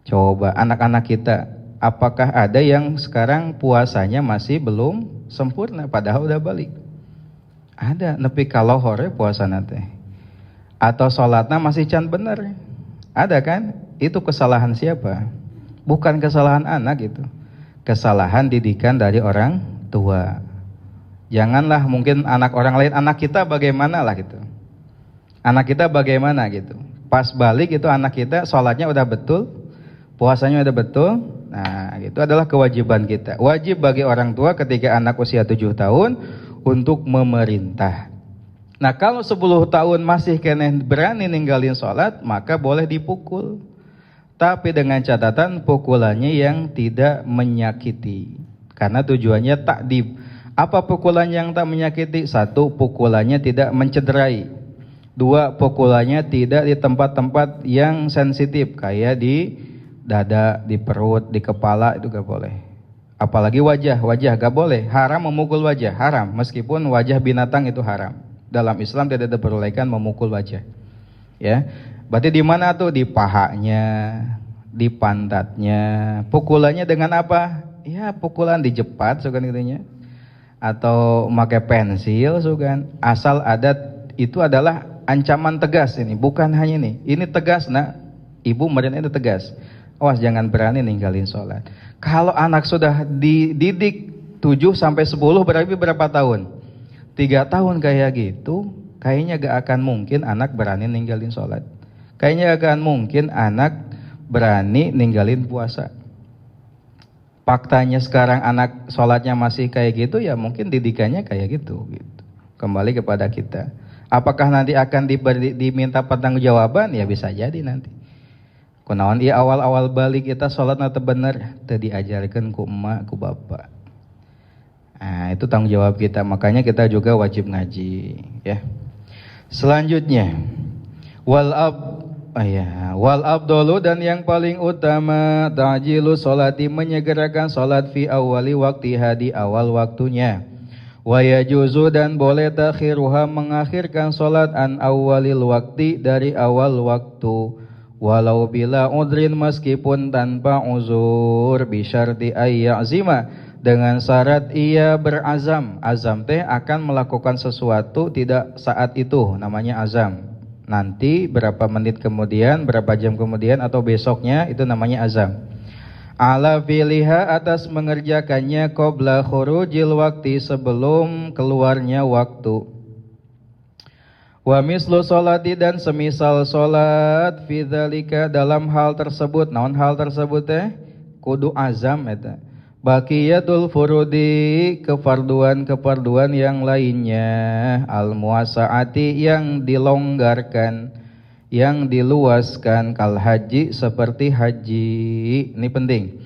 Coba anak-anak kita, apakah ada yang sekarang puasanya masih belum sempurna padahal udah balik? Ada, nepi kalau hore puasa nate. Atau sholatnya masih can bener. Ada kan? Itu kesalahan siapa? Bukan kesalahan anak itu. Kesalahan didikan dari orang tua. Janganlah mungkin anak orang lain, anak kita bagaimana lah gitu. Anak kita bagaimana gitu. Pas balik itu anak kita sholatnya udah betul, puasanya udah betul, Nah, itu adalah kewajiban kita. Wajib bagi orang tua ketika anak usia 7 tahun untuk memerintah. Nah, kalau 10 tahun masih kena berani ninggalin sholat, maka boleh dipukul. Tapi dengan catatan pukulannya yang tidak menyakiti. Karena tujuannya takdib. Apa pukulan yang tak menyakiti? 1, pukulannya tidak mencederai. 2, pukulannya tidak di tempat-tempat yang sensitif, kayak di dada, di perut, di kepala, itu gak boleh. Apalagi wajah gak boleh. Haram memukul wajah, haram. Meskipun wajah binatang itu haram. Dalam Islam tidak diperbolehkan memukul wajah. Ya, berarti di mana tuh? Di pahanya, di pantatnya. Pukulannya dengan apa? Ya, pukulan dijepat, sukan gitunya. Atau pakai pensil, sukan. Asal ada, itu adalah ancaman tegas ini. Bukan hanya ini. Ini tegas, nak. Ibu merintah itu tegas. Awas jangan berani ninggalin sholat. Kalau anak sudah dididik 7 sampai 10 berarti berapa tahun? 3 tahun kayak gitu, kayaknya gak akan mungkin anak berani ninggalin sholat. Kayaknya gak akan mungkin anak berani ninggalin puasa. Faktanya sekarang anak sholatnya masih kayak gitu, ya mungkin didikannya kayak gitu. Kembali kepada kita. Apakah nanti akan diminta pertanggungjawaban? Ya bisa jadi nanti. Kunaon ieu awal-awal balik kita sholat nanti bener teu diajarkeun ku emak ku bapak. Nah, itu tanggung jawab kita. Makanya kita juga wajib ngaji, ya. Selanjutnya, wal abdolu, dan yang paling utama ta'jilu sholati, menyegerakan sholat fi awali waktiha, di awal waktunya. Wa yajuzu, dan boleh takhiruha, mengakhirkan sholat an awalil wakti, dari awal waktu. Walau bila udrin, meskipun tanpa uzur, bisyarti ayyazima, dengan syarat ia berazam. Azam teh akan melakukan sesuatu tidak saat itu, namanya azam. Nanti berapa menit kemudian, berapa jam kemudian, atau besoknya, itu namanya azam. Ala filiha, atas mengerjakannya, qabla khurujil waktu, sebelum keluarnya waktu. Wa mislu sholati, dan semisal sholat, fidzalika, dalam hal tersebut. Naon hal tersebut teh? Kudu azam eta. Baqiyatul furudi, kefarduan yang lainnya. Al muwasaati, yang dilonggarkan, yang diluaskan. Kal haji, seperti haji. Ini penting.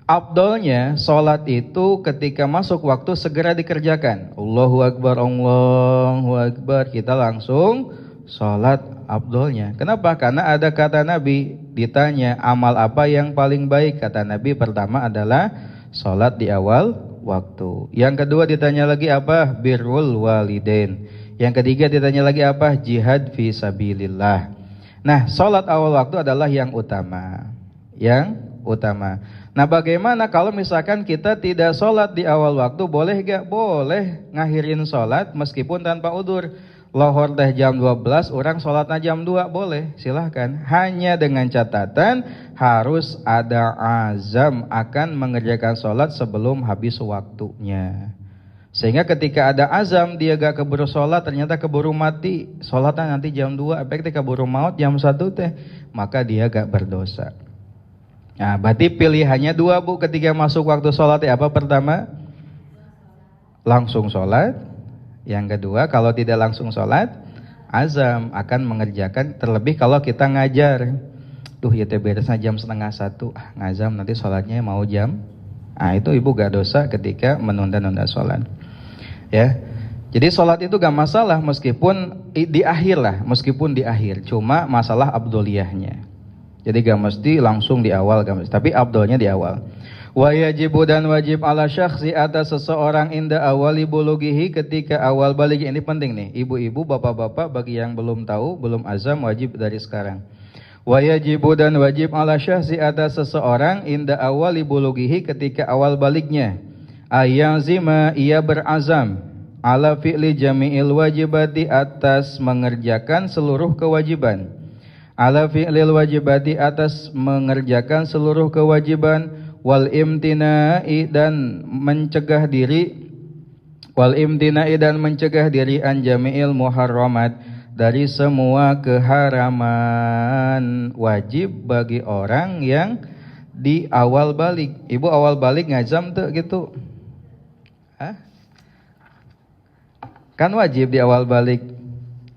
Afdolnya sholat itu ketika masuk waktu segera dikerjakan. Allahu Akbar, Allahu Akbar, kita langsung sholat. Afdolnya. Kenapa? Karena ada kata Nabi, ditanya amal apa yang paling baik. Kata Nabi pertama adalah sholat di awal waktu. Yang kedua ditanya lagi apa? Birrul walidain. Yang ketiga ditanya lagi apa? Jihad fi sabilillah. Nah, sholat awal waktu adalah yang utama. Yang utama. Nah, bagaimana kalau misalkan kita tidak sholat di awal waktu? Boleh gak? Boleh ngakhirin sholat meskipun tanpa udur. Lohor teh jam 12, orang sholatnya jam 2, boleh, silahkan. Hanya dengan catatan harus ada azam akan mengerjakan sholat sebelum habis waktunya. Sehingga ketika ada azam, dia gak keburu sholat, ternyata keburu mati. Sholatnya nanti jam 2, ketika keburu maut jam 1 teh, maka dia gak berdosa. Nah, berarti pilihannya 2, Bu, ketika masuk waktu sholat. Apa pertama? Langsung sholat. Yang kedua, kalau tidak langsung sholat, azam akan mengerjakan. Terlebih kalau kita ngajar. Tuh ya teh beresnya jam 12:30. Ngazam nanti sholatnya mau jam. Nah, itu ibu gak dosa ketika menunda-nunda sholat. Ya. Jadi sholat itu gak masalah meskipun di akhir lah. Meskipun di akhir. Cuma masalah abdoliyahnya. Jadi gak mesti langsung di awal, gak mesti. Tapi abdolnya di awal. Wa yajibu, dan wajib ala syakhsi, atas seseorang inda awali bulughihi, ketika awal balik. Ini penting nih, ibu-ibu, bapak-bapak, bagi yang belum tahu, belum azam, wajib dari sekarang. Wa yajibu, dan wajib ala syakhsi, atas seseorang inda awali bulughihi, ketika awal baliknya. Ayazima, ia berazam. Ala fi'li jami'il wajibati, atas mengerjakan seluruh kewajiban. Ala fi'lil wajibati, atas mengerjakan seluruh kewajiban. Wal imtina'i, dan mencegah diri. Wal imtina'i, dan mencegah diri an jami'il muharramat, dari semua keharaman. Wajib bagi orang yang di awal balik. Ibu awal balik ngazam tuh gitu. Hah? Kan wajib di awal balik.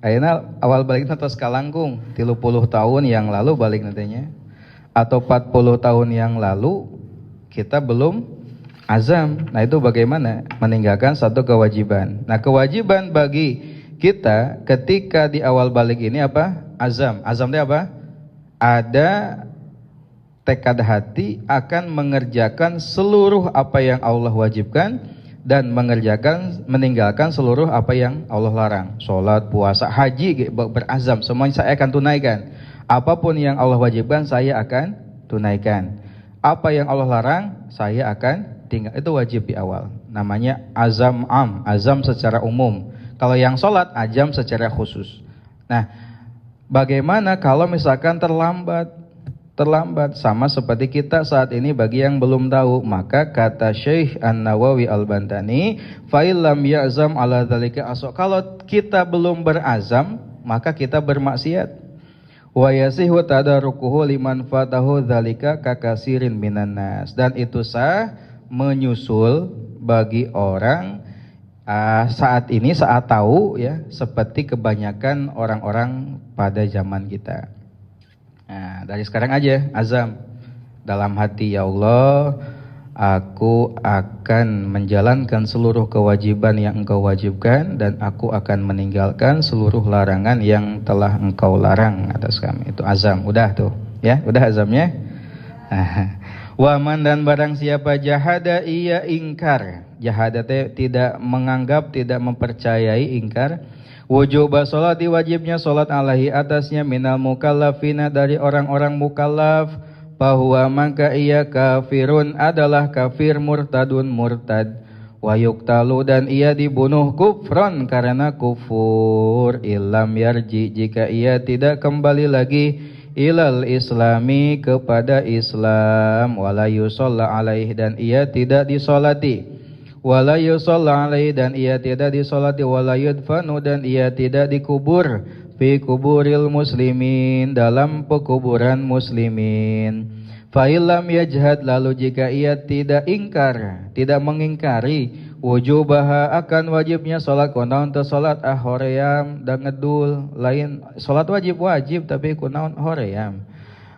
Ayeuna awal balik tos kalangkung 30 tahun yang lalu balik nantinya. Atau 40 tahun yang lalu kita belum azam. Nah itu bagaimana? Meninggalkan satu kewajiban. Nah kewajiban bagi kita ketika di awal balik ini apa? Azam. Azam itu apa? Ada tekad hati akan mengerjakan seluruh apa yang Allah wajibkan dan meninggalkan seluruh apa yang Allah larang. Sholat, puasa, haji, berazam, semuanya saya akan tunaikan. Apapun yang Allah wajibkan saya akan tunaikan. Apa yang Allah larang saya akan tinggal. Itu wajib di awal. Namanya azam azam secara umum. Kalau yang sholat, azam secara khusus. Nah, bagaimana kalau misalkan terlambat sama seperti kita saat ini bagi yang belum tahu, maka kata Syekh An-Nawawi Al-Bantani, fa illam ya'zam ala dzalika asaq. Kalau kita belum berazam, maka kita bermaksiat. Wa yasihu tadarukuhu liman fatahu dzalika kakasirin minan nas. Dan itu sah menyusul bagi orang saat ini saat tahu ya, seperti kebanyakan orang-orang pada zaman kita. Nah, dari sekarang aja azam dalam hati, ya Allah, aku akan menjalankan seluruh kewajiban yang Engkau wajibkan dan aku akan meninggalkan seluruh larangan yang telah Engkau larang atas kami. Itu azam, udah tuh, ya, udah azamnya. Waman dan barang siapa jahada ia ingkar. Jahada tidak menganggap, tidak mempercayai, ingkar. Wujub sholati wajibnya sholat alaihi atasnya minal mukallafina dari orang-orang mukallaf, bahwa maka ia kafirun adalah kafir, murtadun murtad, wa yuktalu dan ia dibunuh kufron karena kufur, ilam yarji jika ia tidak kembali lagi ilal islami kepada Islam, wala yusalla alaihi dan ia tidak disolati, wala yusalla alaihi dan ia tidak disolati, wala yudfanu dan ia tidak dikubur fi kuburil muslimin dalam pekuburan muslimin. Fa illam yajhad lalu jika ia tidak ingkar, tidak mengingkari wujubaha akan wajibnya salat, kunaon teu salat hoream dan ngedul, lain salat wajib tapi kunaon hoream.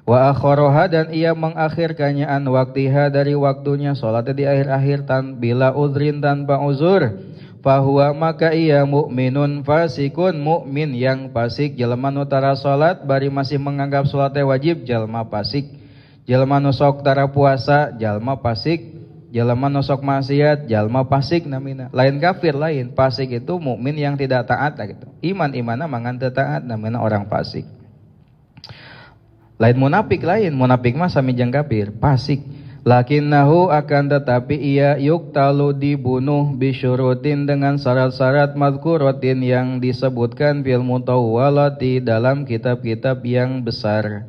Wa akharaha dan ia mengakhirkannya an waktiha dari waktunya, salatnya di akhir-akhir bila udhrin tanpa uzur, fahuwa maka ia mukminun fasikun, mukmin yang fasik. Jelema nu tara salat bari masih menganggap salatnya wajib, jalma fasik. Jelema nu sok tara puasa, jalma fasik. Jelema nu sok maksiat, jalma fasik namina. Lain kafir, lain fasik itu mukmin yang tidak taat gitu. Iman-imana mangan teu taat namina orang fasik. Lain munafik, lain munafik mah sami jeung kafir, fasik. Lakinnahu akan tetapi ia yuktalu dibunuh bisyurutin dengan syarat-syarat madhkuratin yang disebutkan fil mutawwalati dalam kitab-kitab yang besar.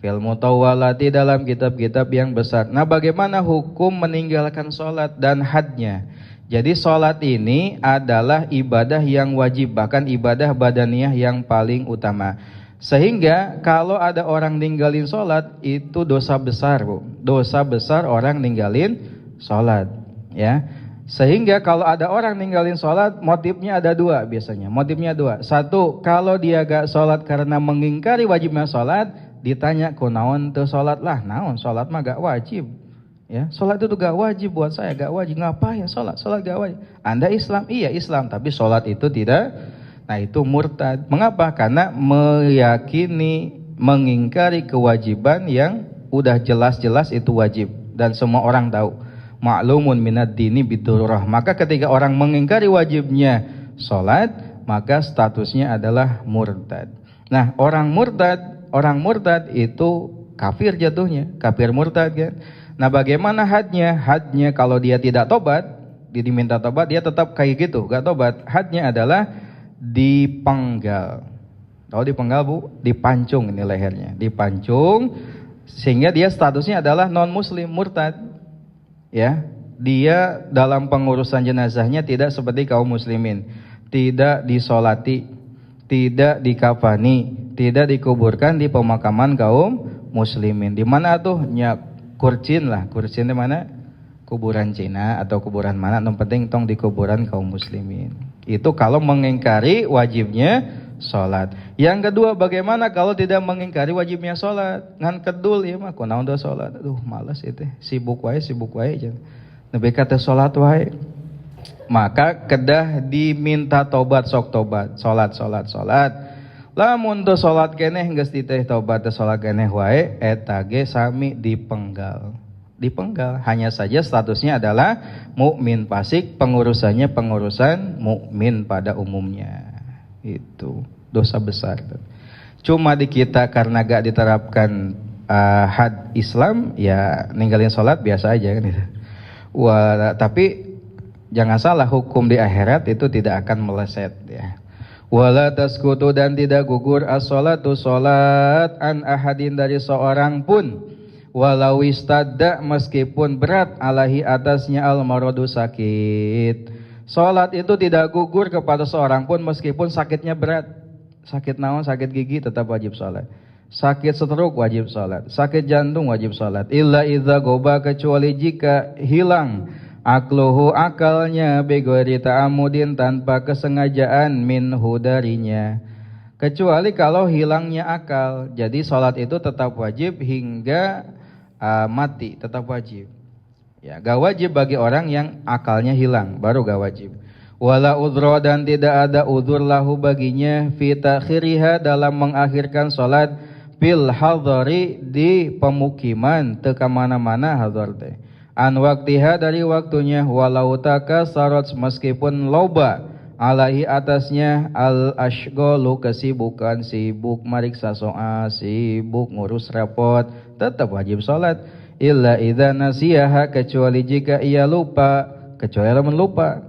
Fil mutawwalati dalam kitab-kitab yang besar. Nah, bagaimana hukum meninggalkan sholat dan hadnya? Jadi sholat ini adalah ibadah yang wajib, bahkan ibadah badaniyah yang paling utama. Sehingga kalau ada orang ninggalin sholat itu dosa besar, Bu. Dosa besar orang ninggalin sholat, ya. Sehingga kalau ada orang ninggalin sholat, motifnya ada dua biasanya. Motifnya dua. Satu, kalau dia gak sholat karena mengingkari wajibnya sholat, ditanya kunaon teu sholat lah, naon sholat mah gak wajib. Ya, sholat itu gak wajib buat saya, gak wajib. Ngapain sholat? Sholat gak wajib. Anda Islam? Iya Islam, tapi sholat itu tidak. Nah itu murtad. Mengapa? Karena meyakini, mengingkari kewajiban yang udah jelas-jelas itu wajib dan semua orang tahu. Ma'lumun minad dini bidururah. Maka ketika orang mengingkari wajibnya sholat, maka statusnya adalah murtad. Nah orang murtad itu kafir jatuhnya, kafir murtad kan. Nah bagaimana hadnya? Hadnya kalau dia tidak tobat, dia diminta tobat, dia tetap kayak gitu, gak tobat. Hadnya adalah dipenggal. Tahu dipenggal, Bu? Dipancung ini lehernya, dipancung sehingga dia statusnya adalah non muslim, murtad. Ya, dia dalam pengurusan jenazahnya tidak seperti kaum muslimin, tidak disolati, tidak dikafani, tidak dikuburkan di pemakaman kaum muslimin. Di mana tuh? kurcin lah. Kurcin di mana? Kuburan Cina atau kuburan mana, yang penting tong di kuburan kaum muslimin. Itu kalau mengingkari wajibnya sholat. Yang kedua, bagaimana kalau tidak mengingkari wajibnya sholat? Ngan kedul ya mah, kunaon do sholat. Aduh malas itu, sibuk wae nepi kata sholat wae. Maka kedah diminta tobat, sok tobat, sholat. Lamun teu sholat keneh geus diteh tobat teu sholat keneh wae, eta ge sami dipenggal. Hanya saja statusnya adalah mukmin fasik, pengurusannya pengurusan mukmin pada umumnya. Itu dosa besar. Cuma di kita karena gak diterapkan had Islam, ya ninggalin sholat biasa aja kan. Tapi jangan salah, hukum di akhirat itu tidak akan meleset ya. Wala taskutu, dan tidak gugur as-sholatu sholat an ahadin dari seorang pun. Walau istadda, meskipun berat alahi atasnya al-maradu sakit. Salat itu tidak gugur kepada seorang pun meskipun sakitnya berat. Sakit naon? Sakit gigi tetap wajib salat. Sakit stroke wajib salat. Sakit jantung wajib salat. Illa idza goba, kecuali jika hilang akluhu, akalnya, bighairi ta'amudin, tanpa kesengajaan, minhu darinya. Kecuali kalau hilangnya akal. Jadi salat itu tetap wajib hingga mati, tetap wajib. Ya, gak wajib bagi orang yang akalnya hilang, baru gak wajib. Wala udhra, dan tidak ada udhur lahu baginya fi takhiriha, dalam mengakhirkan salat, fil hadhari, di pemukiman, teu ka mana-mana hadhar teh. An waktiha, dari waktunya, walau takasarat, meskipun loba alaihi atasnya al ashghalu, kesibukan, sibuk mariksa soal, sibuk ngurus rapot, tetap wajib salat. Illa idza nasiyaha, kecuali jika ia lupa, kecuali lamun lupa.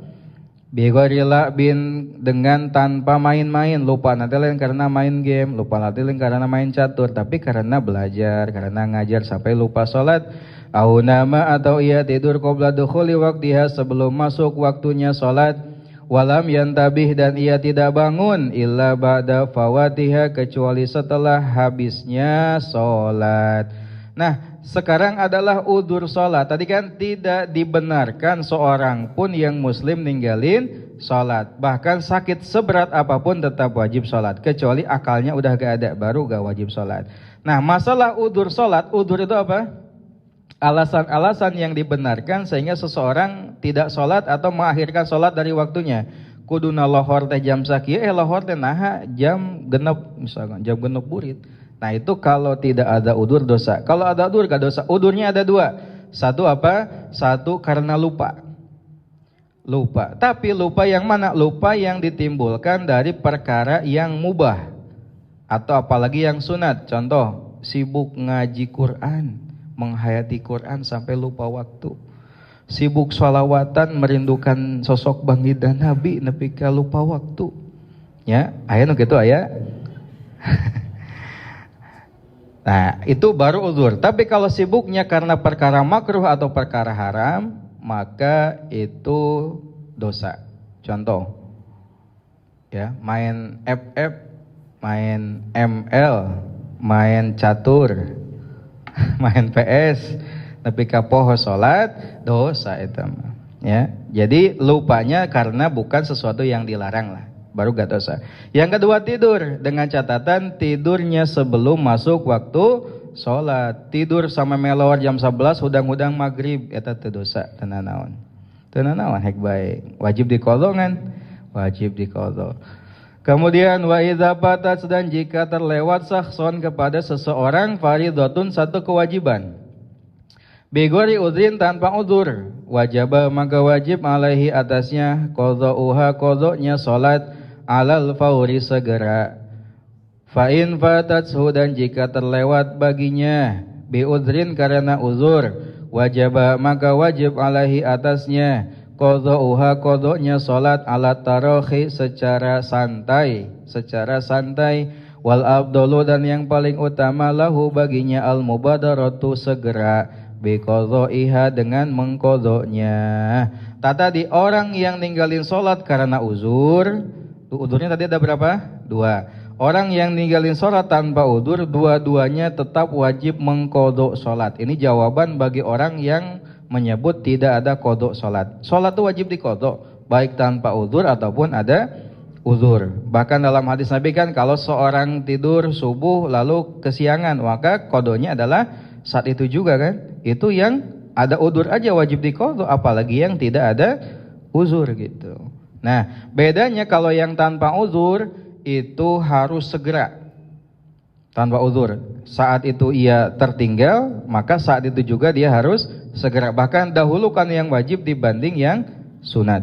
Bighairi la'bin, dengan tanpa main-main. Lupa nanti lain karena main game, lupa nanti lain karena main catur, tapi karena belajar, karena ngajar sampai lupa salat. Au nama, atau ia tidur qabla dukhuli waqtiha, sebelum masuk waktunya salat. Walam yantabih, dan ia tidak bangun illa ba'da fawatiha, kecuali setelah habisnya salat. Nah, sekarang adalah udzur salat. Tadi kan tidak dibenarkan seorang pun yang muslim ninggalin salat. Bahkan sakit seberat apapun tetap wajib salat, kecuali akalnya udah gak ada, baru gak wajib salat. Nah, masalah udzur salat, udzur itu apa? Alasan-alasan yang dibenarkan sehingga seseorang tidak sholat atau mengakhirkan sholat dari waktunya. Kuduna lohor teh jam sakieu, lohor teh naha jam genep, misalkan jam genep burit. Nah itu kalau tidak ada udur dosa. Kalau ada udur gak dosa. Udurnya ada dua. Satu apa? Satu karena lupa. Tapi lupa yang mana? Lupa yang ditimbulkan dari perkara yang mubah, atau apalagi yang sunat. Contoh, sibuk ngaji Quran, menghayati Quran sampai lupa waktu. Sibuk sholawatan, merindukan sosok baginda Nabi, nepi ka lupa waktu. Ya, aya nu kitu aya. Nah, itu baru uzur. Tapi kalau sibuknya karena perkara makruh atau perkara haram, maka itu dosa. Contoh, ya, main FF, main ML, main catur, main PS, tapi kapoho salat, dosa itu mah. Ya, jadi lupanya karena bukan sesuatu yang dilarang lah, baru gak dosa. Yang kedua, tidur dengan catatan tidurnya sebelum masuk waktu salat. Tidur sama melor jam 11 hudang-hudang maghrib, eta teu dosa, teu nanaon. Teu nanaon hek bae. Wajib diqadha kan? Wajib diqadha. Kemudian wa idza batat, dan jika terlewat sahson kepada seseorang, fardhatun, satu kewajiban. Bigori udrin, tanpa udzur, wajaba maka wajib alaihi atasnya qadha'uha, qadha'nya salat, alal fauri, segera. Fa in fatathu, dan jika terlewat baginya, bi udrin, karena uzur, wajaba maka wajib alaihi atasnya qadha'uha, qadha'nya salat, ala tarakhi, secara santai, wal abdalu, dan yang paling utama, lahu baginya, al mubadaratu, segera, bi qadha'iha, dengan mengqadha'nya. Tadi orang yang ninggalin salat karena uzur, uzurnya tadi ada berapa? 2. Orang yang ninggalin sholat tanpa udzur, dua-duanya tetap wajib mengqadha sholat. Ini jawaban bagi orang yang menyebut tidak ada qadha sholat. Sholat itu wajib diqadha, baik tanpa udzur ataupun ada udzur. Bahkan dalam hadis Nabi kan, kalau seorang tidur subuh lalu kesiangan, maka qadhanya adalah saat itu juga kan. Itu yang ada udzur aja wajib diqadha, apalagi yang tidak ada uzur gitu. Nah, bedanya kalau yang tanpa uzur itu harus segera. Tanpa uzur, saat itu ia tertinggal, maka saat itu juga dia harus segera. Bahkan dahulukan yang wajib dibanding yang sunat.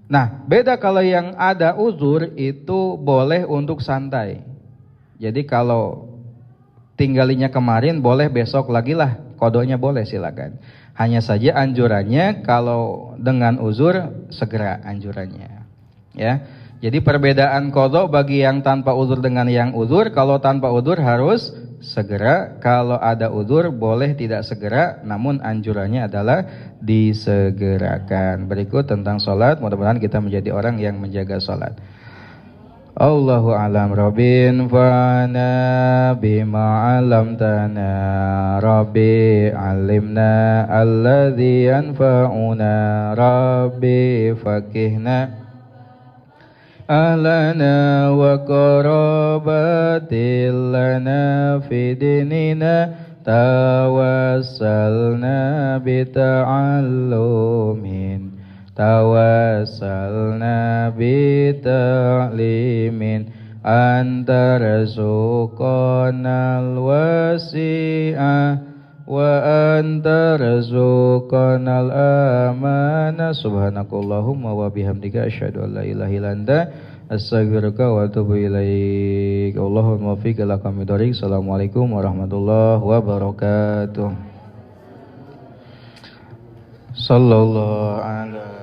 Nah, beda kalau yang ada uzur itu boleh untuk santai. Jadi kalau tinggalinya kemarin boleh besok lagi lah, qadhanya boleh silakan. Hanya saja anjurannya kalau dengan uzur segera anjurannya. Ya. Jadi perbedaan qadha bagi yang tanpa uzur dengan yang uzur, kalau tanpa uzur harus segera, kalau ada uzur boleh tidak segera, namun anjurannya adalah disegerakan. Berikut tentang salat, mudah-mudahan kita menjadi orang yang menjaga salat. Allahu a'lam. Rabbin fa'ana bima 'allamtana, Rabbi 'allimna alladzi yanfa'una, Rabbi faqihna ahlana wa qarabatil lana fi dinina, tawassalna bita'allumin, tawassalna bita'limin, anta razuqanal wasi'ah wa anta razuqanal amana. Subhanakallahumma wa bihamdika asyhadu an la ilaha illa anta astaghfiruka wa atubu ilaik. Allahumma waffiq ila aqwamit thoriq. Assalamualaikum warahmatullahi wabarakatuh. Sallallahu alaihi